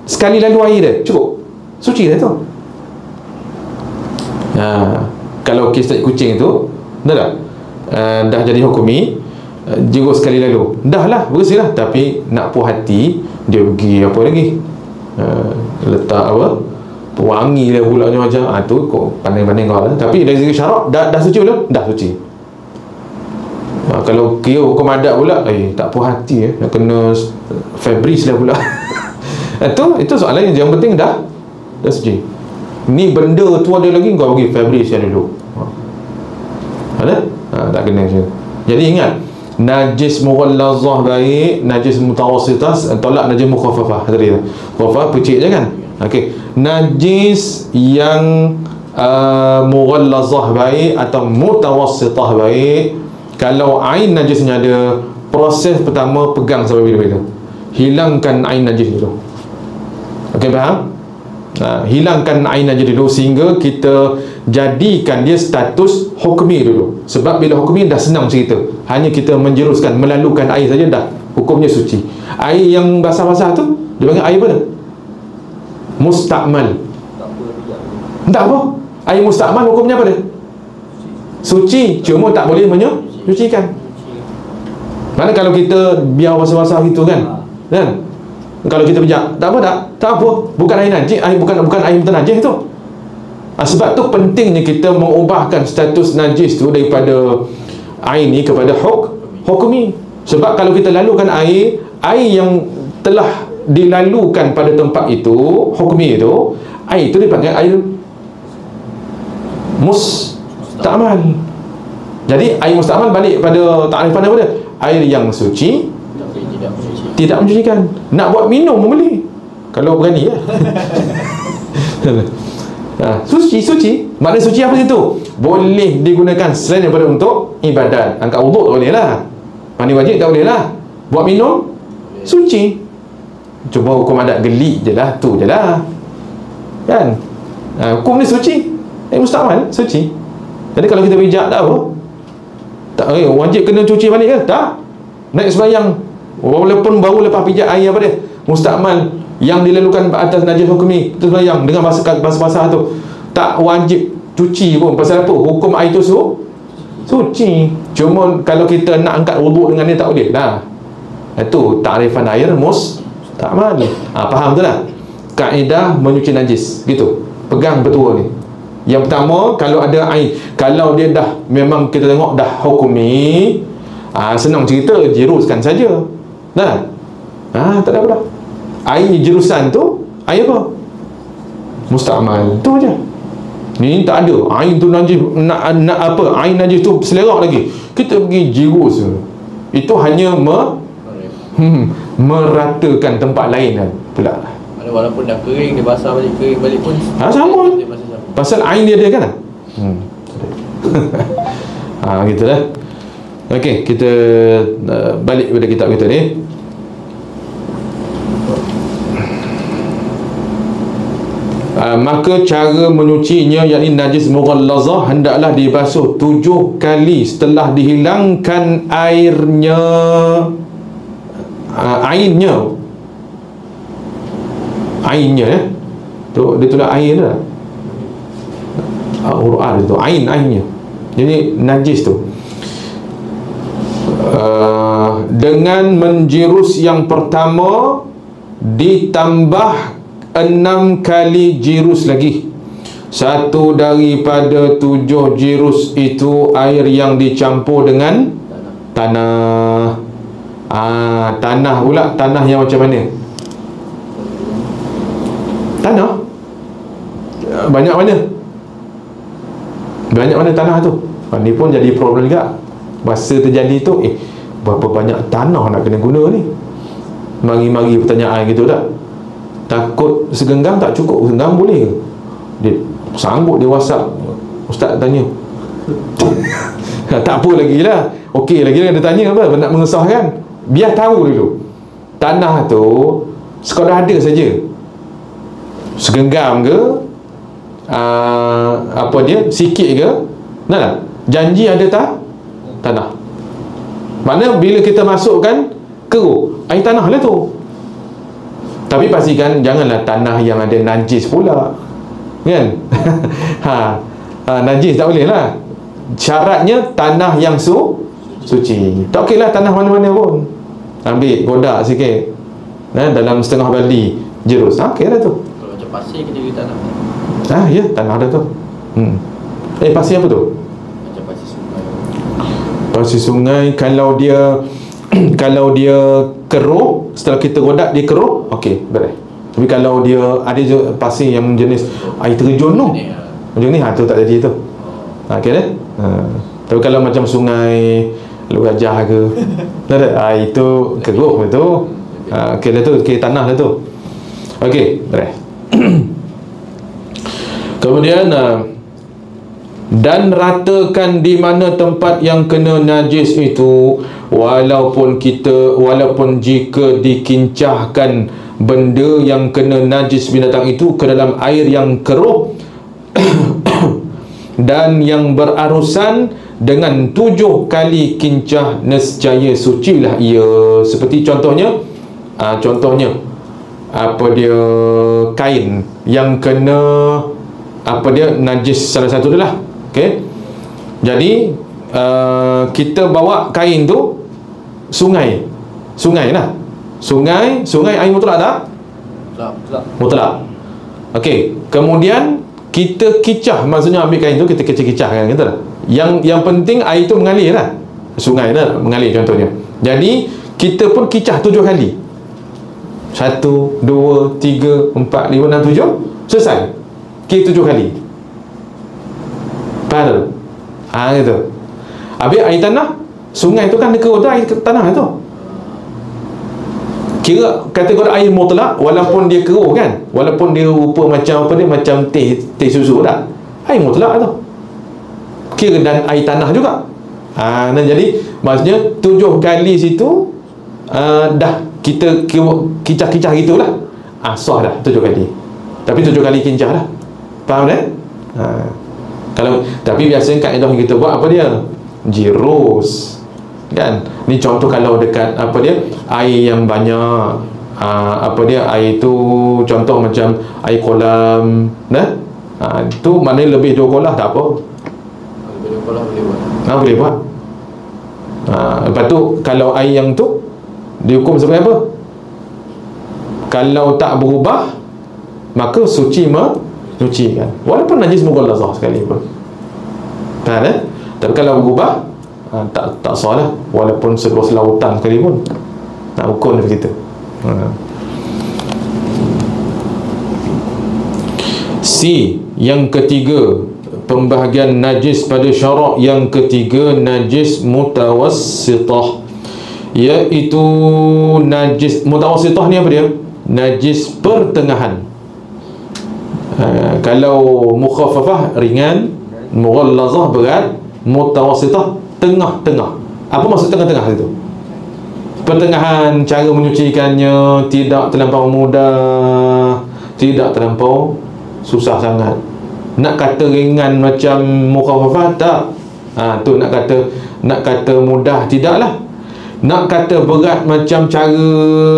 Sekali lalu air dia cukup, suci dah tu. Kalau kes tarik kucing tu dah jadi hukmi, jegus sekali lalu, dah lah bersih lah. Tapi nak puas hati, dia pergi apa lagi, letak wangi dia pula macam tu kok pandai-pandai kau lah. Tapi dari segi syarak dah suci belum? Dah suci. Kalau kira hukum adat pula, tak puas hati nak kena Febris lah pula. Itu soalan yang penting dah suci. Ni benda tu ada lagi, kau bagi Febris yang dulu. Ada? Tak kena je. Jadi ingat, najis mughallazah baik, najis mutawassitah tolak najis mukhaffafah. Tadi khaffaf pecik je kan? Okey, najis yang mughallazah baik atau mutawassitah baik, kalau air najisnya ada, proses pertama pegang sampai bila-bila, hilangkan air najis dulu. Okey, faham? Hilangkan air najis dulu sehingga kita jadikan dia status hukmi dulu. Sebab bila hukmi dah senang cerita, hanya kita menjeruskan, melalukan air saja dah hukumnya suci. Air yang basah-basah tu dia panggil air apa? Mustakmal. Tak apa. Air mustakmal hukumnya apa dia? suci, cuma tak boleh menyucikan. Mana kalau kita biar basah-basah gitu kan, kalau kita pijak, tak apa, tak apa, bukan air najis, bukan air najis itu. Sebab tu pentingnya kita mengubahkan status najis tu daripada air ni kepada hukmi. Sebab kalau kita lalukan air yang telah dilalukan pada tempat itu, hukmi itu, air itu dipanggil air mustamal. Jadi air mustamal balik pada takrifan apa dia? Air yang suci, tidak mencucikan. Nak buat minum pun boleh, kalau berani ya. Suci. Makna suci apa itu? Boleh digunakan selain daripada untuk ibadat. Angkat wuduk tak boleh lah, mandi wajib tak boleh lah, buat minum suci. Cuma hukum adat gelik je lah, tu je lah kan. Hukum ni suci, mustamal suci. Jadi kalau kita bijak tak apa, tak wajib kena cuci balik ke? Tak. Naik sembahyang walaupun baru lepas pijak air apa dia, mustakmal yang dilalukan atas najis hukmi, tu sembahyang dengan basah-basah tu, tak wajib cuci pun. Pasal apa? Hukum air tu suci. Cuma kalau kita nak angkat wuduk dengan dia tak boleh lah. Itu takrifan air mustakmal. Faham tu lah kaedah menyuci najis gitu. Pegang betul ni. Yang pertama, kalau ada air, kalau dia dah memang kita tengok dah hukumi, senang cerita, jiruskan saja. Tak ada apa dah. Air jirusan tu air apa? Mustakmal. Tu je. Ni tak ada air tu najis, nak apa, air najis tu selerak lagi, kita pergi jirus. Itu hanya meratakan tempat lain kan pula. Walaupun dah kering, dia basah balik, kering balik pun sama. Pasal air dia kan. Gitulah. Okey, kita balik pada kitab kita ni. Maka cara menyucinya, yakni najis mughallazah, hendaklah dibasuh 7 kali setelah dihilangkan airnya. Ainnya ya. Tu dia tulis air dah. Quran tu ainnya. Jadi najis tu. Dengan menjirus yang pertama ditambah 6 kali jirus lagi. Satu daripada 7 jirus itu air yang dicampur dengan tanah. Tanah pula, tanah yang macam mana? Tanah banyak mana tanah tu. Ni pun jadi problem juga. Masa terjadi tu, berapa banyak tanah nak kena guna ni? Mari-mari pertanyaan gitu tak? Takut segenggam tak cukup. Segenggam boleh ke? Dia sanggup, dia WhatsApp, ustaz tanya. Tak apa lagi lah, okey lagi lah dia tanya apa, nak mengesahkan. Biar tahu dulu tanah tu sekadar ada saja, segenggam ke, apa dia, sikit ke, nak janji ada tanah. Makna bila kita masukkan keruh, air tanah lah tu. Tapi pastikan janganlah tanah yang ada najis pula, kan? Najis tak boleh lah. Syaratnya tanah yang suci. Tak okey lah tanah mana-mana pun. Ambil godak sikit, dalam setengah bali jerus, okey lah tu. Kalau macam pasir kita beri tanah. Ya, tanah dah tu. Pasir apa tu? Macam pasir sungai. Pasir sungai kalau dia kalau dia keruh, setelah kita godak dia keruh, okey, beres. Tapi kalau dia ada je pasir yang jenis air terjun tu, macam ni, tu tak jadi tu. Okey dah. Tapi kalau macam sungai Lu Gajah ke, itu keruh tu. Okey dah tu, okey tanah dah tu. Okey, beres. Kemudian dan ratakan di mana tempat yang kena najis itu, walaupun jika dikincahkan benda yang kena najis binatang itu ke dalam air yang keruh dan yang berarusan dengan 7 kali kincah, nescaya sucilah ia. Seperti contohnya apa dia, kain yang kena apa dia najis salah satu itulah. Okey, Jadi kita bawa kain tu sungai lah, sungai air mutlak tak? Mutlak. Okey, kemudian kita kicah, maksudnya ambil kain tu kita kicah-kicahkan, kata tak? Yang penting air tu mengalir lah, sungai lah mengalir contohnya. Jadi kita pun kicah 7 kali. 1, 2, 3, 4, 5, 6, 7. Selesai. Kira 7 kali. Faham tak? Gitu. Habis air tanah, sungai tu kan dia keruh air tanah tu. Kira kategori air mutlak, walaupun dia keruh kan, walaupun dia rupa macam apa dia, macam teh susu tak, air mutlak tu. Kira dan air tanah juga. Dan jadi maksudnya 7 kali situ dah kita kicah-kicah gitulah. Sah dah 7 kali. Tapi 7 kali kincah dah. Faham tak? Kalau tapi biasanya kaedah kita buat apa dia? Jirus. Kan? Ni contoh kalau dekat apa dia? Air yang banyak. Apa dia? Air tu contoh macam air kolam, nah? Tu maknanya lebih 2 kolam tak apa. Lebih 2 kolam boleh buat. Boleh buat. Lepas tu kalau air yang tu dihukum sebagai apa? Kalau tak berubah maka suci menyucikan, walaupun najis mughallazah sekali pun. Faham tak? Tapi kalau berubah tak salah, walaupun seluas lautan sekali pun nak hukum dia begitu. C, yang ketiga, pembahagian najis pada syarak yang ketiga, najis mutawassitah, iaitu najis mutawassitah ni apa dia? Najis pertengahan. Kalau mukhaffafah ringan, mughallazah berat, mutawassitah tengah-tengah. Apa maksud tengah-tengah itu? Pertengahan cara menyucikannya, tidak terlampau mudah, tidak terlampau susah sangat. Nak kata ringan macam mukhaffafah tak? Tu nak kata mudah, tidaklah. Nak kata berat macam cara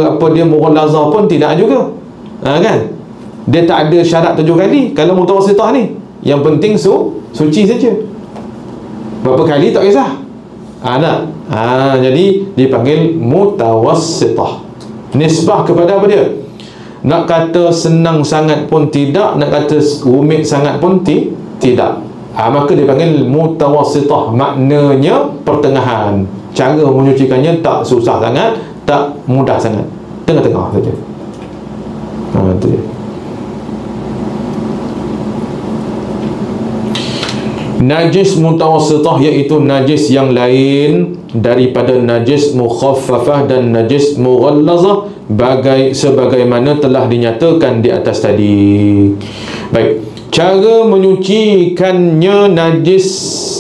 apa dia mughallazah pun tidak juga. Kan? Dia tak ada syarat 7 kali kalau mutawassitah ni. Yang penting suci saja. Berapa kali tak kisah. Tak? Jadi dipanggil mutawassitah. Nisbah kepada apa dia? Nak kata senang sangat pun tidak, nak kata rumit sangat pun tidak. Maka dipanggil mutawassitah. Maknanya pertengahan. Cara menyucikannya tak susah sangat, tak mudah sangat, tengah-tengah saja. Itu dia. Najis mutawassitah iaitu najis yang lain daripada najis mukhaffafah dan najis mughallazah, sebagaimana telah dinyatakan di atas tadi. Baik, cara menyucikannya najis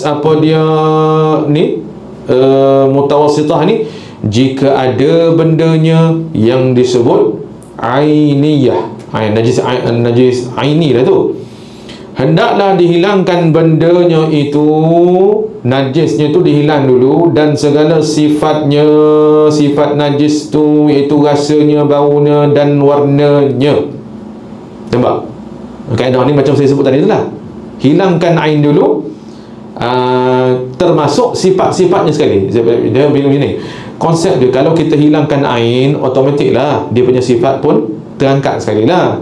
apa dia ni, mutawassitah ni, jika ada bendanya yang disebut ainiyah, najis aini lah tu, hendaklah dihilangkan bendanya itu, najisnya tu dihilang dulu, dan segala sifatnya, sifat najis tu, iaitu rasanya, baunya dan warnanya. Nampak? Kaedah ni macam saya sebut tadi tu lah. Hilangkan ain dulu, termasuk sifat-sifatnya sekali. Dia bilang begini, konsep dia, kalau kita hilangkan ain, automatik lah dia punya sifat pun terangkat sekali lah.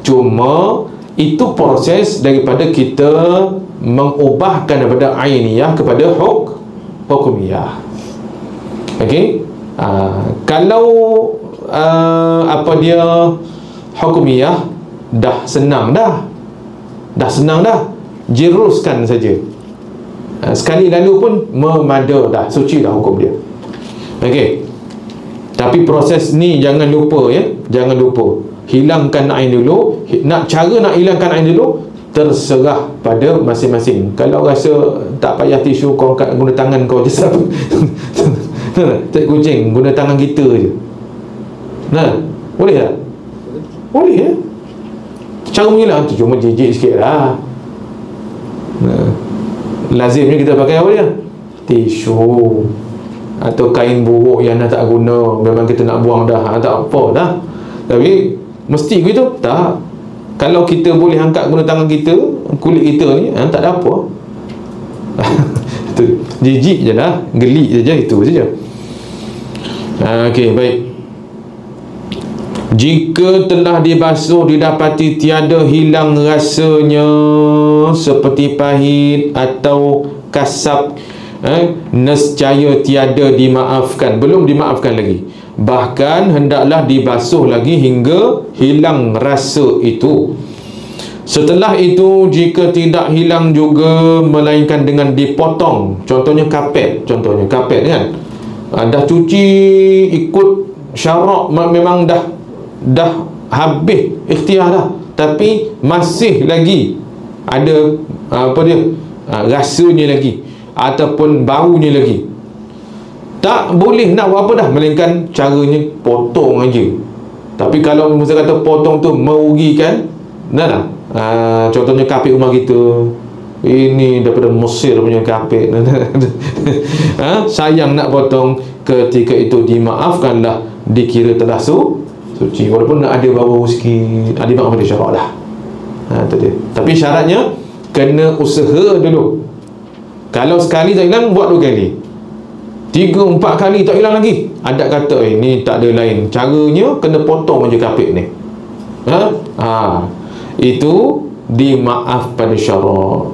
Cuma itu proses daripada kita mengubahkan daripada ainiyah kepada hukumiyah. Okey? Kalau apa dia hukumiyah, dah senang dah, jiruskan saja. Sekali lalu pun memada dah, suci dah hukum dia. Okey. Tapi proses ni jangan lupa ya, jangan lupa. Hilangkan ain dulu. Cara nak hilangkan ain dulu terserah pada masing-masing. Kalau rasa tak payah tisu, kau guna tangan kau je. Tak kucing, guna tangan kita je. Boleh tak? Boleh ya. Cara menghilang tu cuma jijik sikit lah. Lazimnya kita pakai apa dia? Tisu atau kain buruk yang dah tak guna, memang kita nak buang dah, tak apa dah. Tapi mesti begitu? Tak. Kalau kita boleh angkat guna tangan kita, kulit kita ni, tak ada apa. Itu jijik je lah, gelik je, itu saja. Okey, baik. Jika telah dibasuh didapati tiada hilang rasanya seperti pahit atau kasap, nescaya tiada dimaafkan. Belum dimaafkan lagi, bahkan hendaklah dibasuh lagi hingga hilang rasa itu. Setelah itu jika tidak hilang juga, melainkan dengan dipotong. Contohnya kapet kan, dah cuci ikut syarak, memang dah habis ikhtiar dah, tapi masih lagi ada rasanya lagi ataupun baunya lagi, tak boleh nak buat apa dah, melainkan caranya potong aja. Tapi kalau misalnya kata potong tu merugikan, dah. Contohnya kapit rumah kita ini daripada Mesir punya kapit, sayang nak potong, ketika itu dimaafkanlah, dikira telah suci, walaupun ada bau sikit, ada maaf pada syarak lah. Itu dia. Tapi syaratnya kena usaha dulu. Kalau sekali tak hilang, buat 2 kali, 3-4 kali tak hilang lagi, adat kata ni tak ada lain, caranya kena potong je kapit ni. Itu dimaaf pada syarak.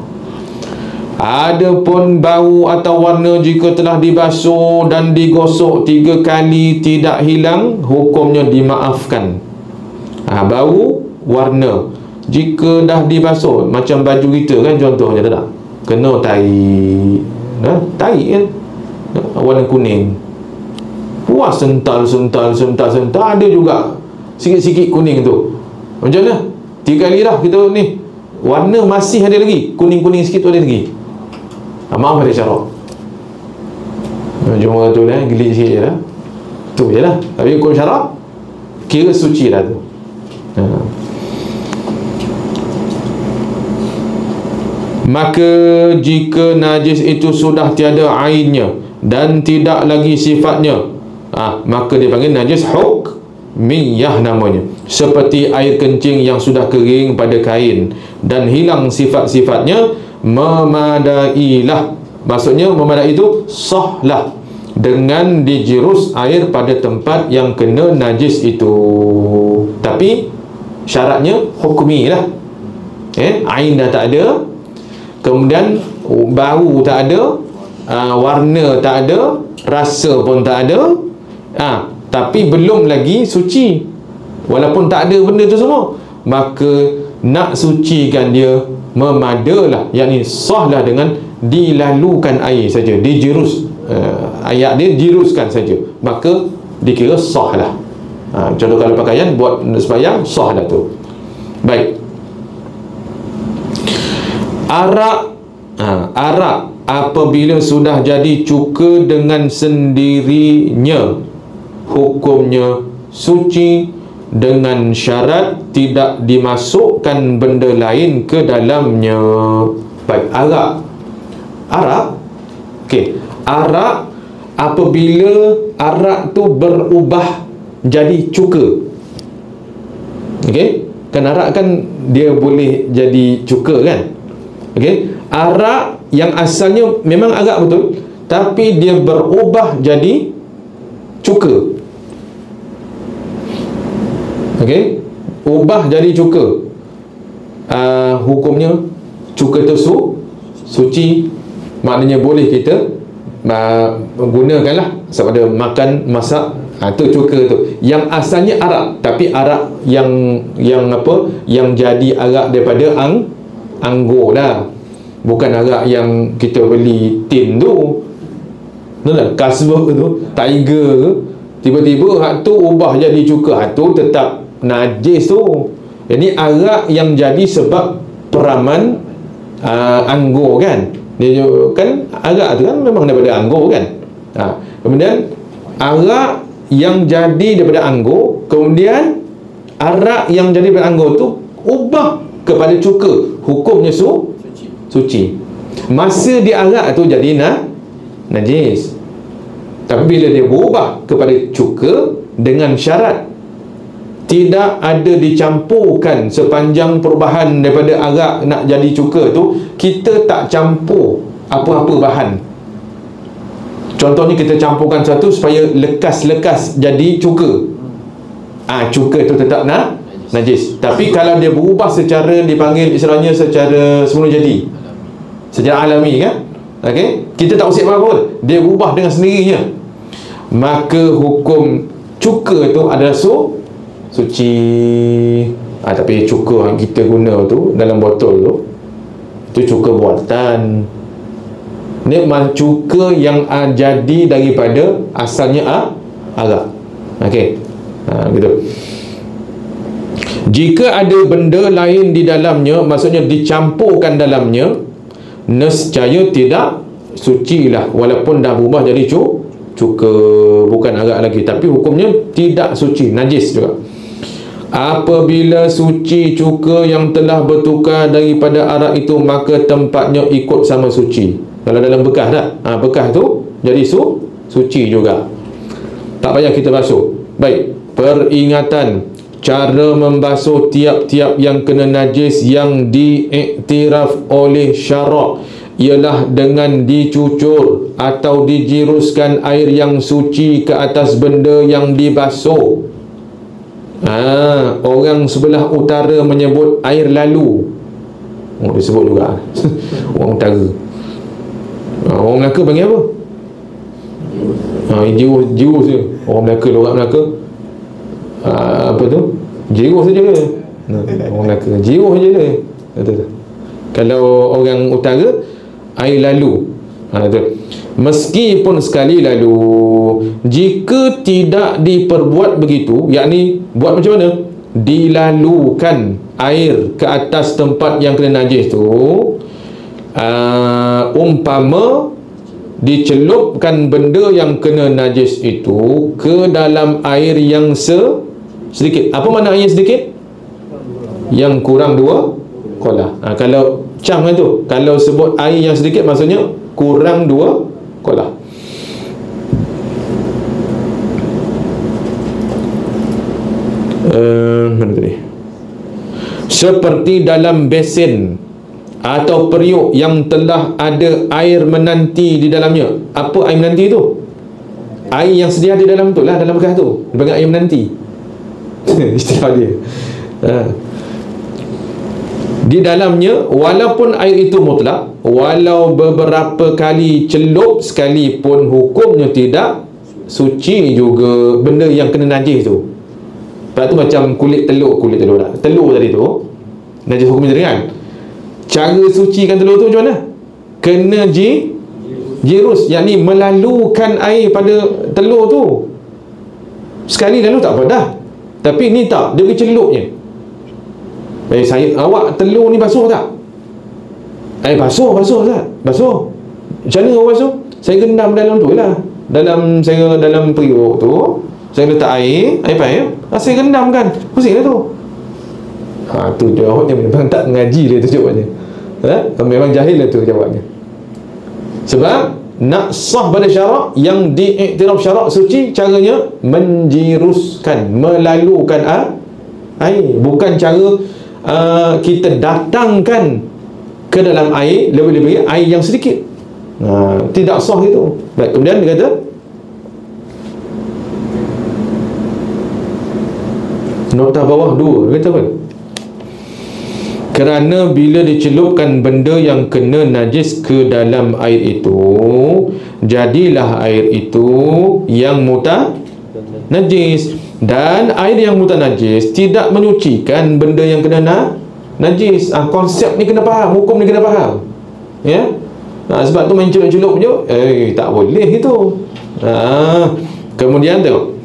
Adapun bau atau warna jika telah dibasuh dan digosok 3 kali tidak hilang, hukumnya dimaafkan. Bau, warna jika dah dibasuh, macam baju kita kan, contohnya tak, kena tahi kan, warna kuning, puas sental, ada juga sikit-sikit kuning tu. Macam mana? 3 kali dah kita ni, warna masih ada lagi, kuning-kuning sikit tu ada lagi, maaf pada syarak. Cuma tu lah, gelik sikit je lah, tu je lah. Tapi hukum syarak kira suci dah tu. Maka jika najis itu sudah tiada ainnya dan tidak lagi sifatnya, maka dia panggil najis hukmiyah namanya. Seperti air kencing yang sudah kering pada kain dan hilang sifat-sifatnya, memadailah. Maksudnya memadai itu sahlah dengan dijirus air pada tempat yang kena najis itu. Tapi syaratnya hukmi lah. Ain dah tak ada, kemudian bau tak ada, warna tak ada, rasa pun tak ada, tapi belum lagi suci. Walaupun tak ada benda tu semua, maka nak sucikan dia memadalah, yakni sahlah dengan dilalukan air saja, dijirus, ayat dia jiruskan saja, maka dikira sahlah. Contoh kalau pakaian buat sembahyang, sahlah tu. Baik. Arak apabila sudah jadi cuka dengan sendirinya, hukumnya suci dengan syarat tidak dimasukkan benda lain ke dalamnya. Baik, arak okey, arak apabila arak tu berubah jadi cuka. Okey, kan arak kan dia boleh jadi cuka kan. Okey, arak yang asalnya memang arak betul, tapi dia berubah jadi cuka. Okey, ubah jadi cuka, hukumnya cuka tu suci. Maknanya boleh kita gunakanlah sebab ada makan, masak, tu cuka tu. Yang asalnya arak, tapi arak yang jadi arak daripada anggur lah, bukan arak yang kita beli tin tu, Kasbah tu, Tiger tu, tiba-tiba hak tu ubah jadi cuka, tu tetap najis tu. Ini arak yang jadi sebab peraman anggur kan. Dia kan arak tu kan memang daripada anggur kan. Kemudian arak yang jadi daripada anggur, kemudian arak yang jadi daripada anggur tu ubah kepada cuka, hukumnya suci. Masa dia arak tu jadi najis. Tapi bila dia berubah kepada cuka dengan syarat tidak ada dicampurkan, sepanjang perubahan daripada arak nak jadi cuka tu, kita tak campur apa-apa bahan. Contohnya kita campurkan satu supaya lekas-lekas jadi cuka. Cuka tu tetap najis. Tapi kalau dia berubah secara, dipanggil istilahnya secara semula jadi, secara alami kan, okey, kita tak usik apa-apa, dia berubah dengan sendirinya, maka hukum cuka tu adalah suci. Tapi cuka yang kita guna tu dalam botol tu, itu cuka buatan. Nikmat cuka yang jadi daripada asalnya arak. Okey, gitu. Jika ada benda lain di dalamnya, maksudnya dicampurkan dalamnya, nescaya tidak suci lah, walaupun dah berubah jadi cuka, bukan arak lagi, tapi hukumnya tidak suci, najis juga. Apabila suci cuka yang telah bertukar daripada arak itu, maka tempatnya ikut sama suci. Kalau dalam bekas tak? Bekas tu jadi suci juga, tak payah kita basuh. Baik, peringatan cara membasuh tiap-tiap yang kena najis yang diiktiraf oleh syarak ialah dengan dicucur atau dijiruskan air yang suci ke atas benda yang dibasuh. Orang sebelah utara menyebut air lalu. Disebut juga orang utara. Orang Melaka panggil apa? Jirus je. Orang Melaka, lorak Melaka, apa tu? Jirus saja dia. Orang Melaka jirus je dia. Kalau orang utara, air lalu. Meskipun sekali lalu, jika tidak diperbuat begitu, yakni buat macam mana? Dilalukan air ke atas tempat yang kena najis tu, umpama dicelupkan benda yang kena najis itu ke dalam air yang sedikit. Apa makna air sedikit? Yang kurang 2 kolah. Kalau cam kan tu, kalau sebut air yang sedikit maksudnya kurang 2 kolah. Mana tadi? Seperti dalam besen atau periuk yang telah ada air menanti di dalamnya. Apa air menanti tu? Air yang sedia di dalam tu lah, dalam bekas tu dipanggil air menanti. Istilah dia. Di dalamnya, walaupun air itu mutlak, walau beberapa kali celup sekalipun, hukumnya tidak suci juga benda yang kena najis tu. Sebab tu macam kulit telur tak? Telur tadi tu najis hukumnya tadi kan. Cara sucikan telur tu macam mana? Kena jirus, yakni melalukan air pada telur tu. Sekali lalu tak apa dah, tapi ni tak, dia pergi celup je. Awak telur ni basuh tak? Basuh tak? Basuh. Macam mana awak basuh? Saya gendam dalam tu lah, dalam periuk tu saya letak air payah. Saya gendam kan, pusing lah tu. Tu jawabnya memang tak ngaji dia tu jawabnya. Memang jahil lah tu jawabnya. Sebab nak sah pada syarak, yang diiktiraf syarak suci, caranya menjiruskan, melalukan air. Bukan cara kita datangkan ke dalam air, lebih-lebih air yang sedikit. Tidak sah itu. Baik, kemudian dia kata, nota bawah 2, dia kata apa? Kerana bila dicelupkan benda yang kena najis ke dalam air itu, jadilah air itu yang najis. Dan air yang najis tidak menyucikan benda yang kena najis. Konsep ni kena faham, hukum ni kena faham. Ya. Sebab tu main celup-celup je, tak boleh itu. Kemudian tengok,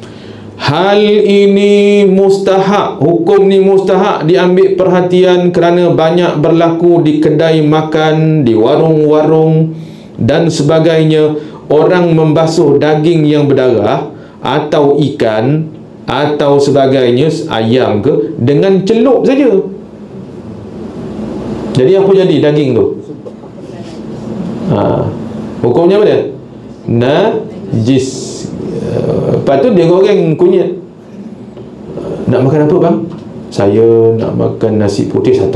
hal ini mustahak, hukum ni mustahak diambil perhatian kerana banyak berlaku di kedai makan, di warung-warung dan sebagainya. Orang membasuh daging yang berdarah atau ikan atau sebagainya, ayam ke, dengan celup saja. Jadi apa jadi daging tu? Hukumnya apa dia? Najis. Lepas tu dia goreng kunyit. Nak makan apa bang? Saya nak makan nasi putih 1.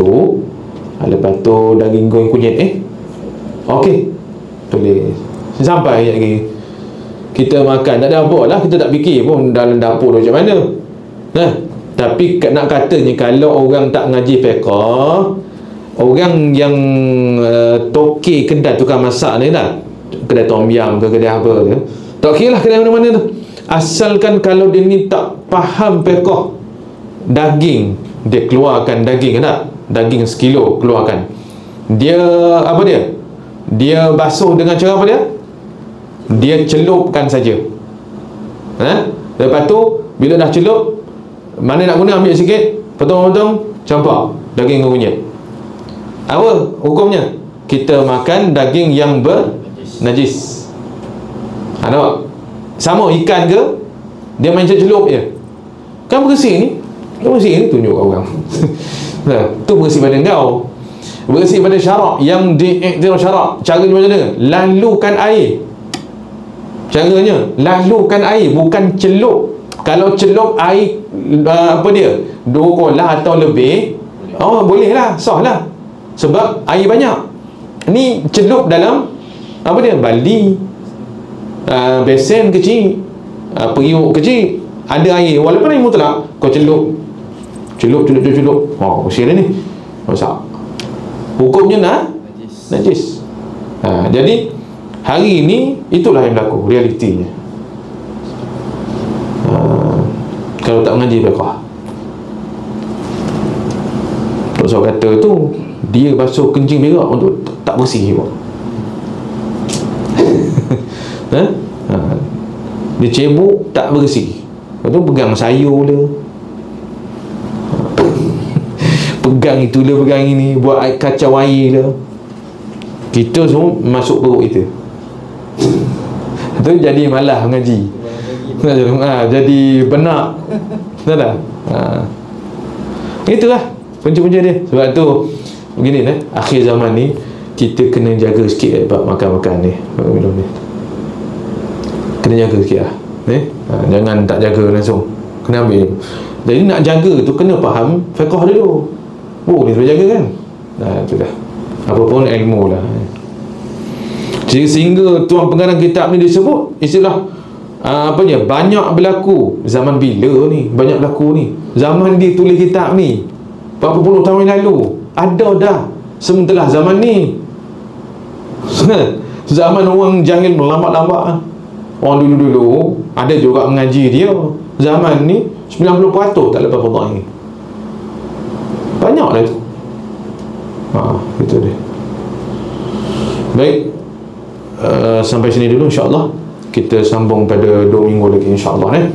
Lepas tu daging goreng kunyit. Okey, Tulis. Sampai lagi kita makan, tak ada apa lah, kita tak fikir pun dalam dapur macam mana. Tapi nak katanya kalau orang tak ngaji fiqh, orang yang toke kedai tukang masak ni lah, kedai tom yam ke kedai apa tu, tak kira lah kedai mana-mana tu, asalkan kalau dia ni tak faham fiqh daging, dia keluarkan daging tak? Daging sekilo keluarkan. Dia apa dia basuh dengan cara apa dia celupkan saja. Lepas tu bila dah celup, mana nak guna ambil sikit, potong-potong, campak daging dengan kunyit. Apa hukumnya? Kita makan daging yang bernajis. Nampak? Sama ikan ke, dia main celup je, kan bersih ni. Dia bersih ni, tunjuk orang. Tu bersih pada kau, bersih pada syarak. Yang diiktiraf syarak, caranya macam mana? Lalukan air. Caranya lalukan air, bukan celup. Kalau celup air apa dia, 2 kolah atau lebih, boleh lah, sah lah, sebab air banyak. Ni celup dalam apa dia, baldi, besen kecil, periuk kecil, ada air, walaupun air mutlak, kau celup. Bersih dah ni, masak. Hukumnya najis. Jadi hari ini itulah yang berlaku realitinya. Kalau tak mengaji fiqh, Rasul kata tu, dia basuh kencing berak untuk tak bersih pun. Dia cebok tak bersih, lepas tu pegang sayur dia, pegang itu dia, pegang ini, buat kacau air dia. Kita semua masuk perut kita. Itu jadi malah mengaji. Jadi benak. Tak? Itulah punca-punca dia. Sebab tu begini akhir zaman ni kita kena jaga sikit bab makan-makan ni, minum ni. Kena jaga sikit lah. Jangan tak jaga langsung. Kena ambil. Jadi nak jaga tu kena faham fiqh dulu. Ni boleh jaga kan? Itu dah. Apa pun ilmu lah. Jadi sehingga tuan pengarang kitab ni disebut istilah banyak berlaku. Zaman bila ni banyak berlaku ni? Zaman dia tulis kitab ni berapa puluh tahun yang lalu ada dah, sementara zaman ni zaman orang jahil melambat-lambat. Orang dulu-dulu ada juga mengaji dia, zaman ni 90% tak lepas fardhu ni. Banyak lah tu. Itu dia. Baik, sampai sini dulu insya-Allah. Kita sambung pada 2 minggu lagi insya-Allah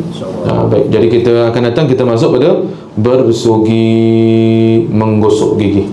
baik, jadi kita akan datang, kita masuk pada bersugi menggosok gigi.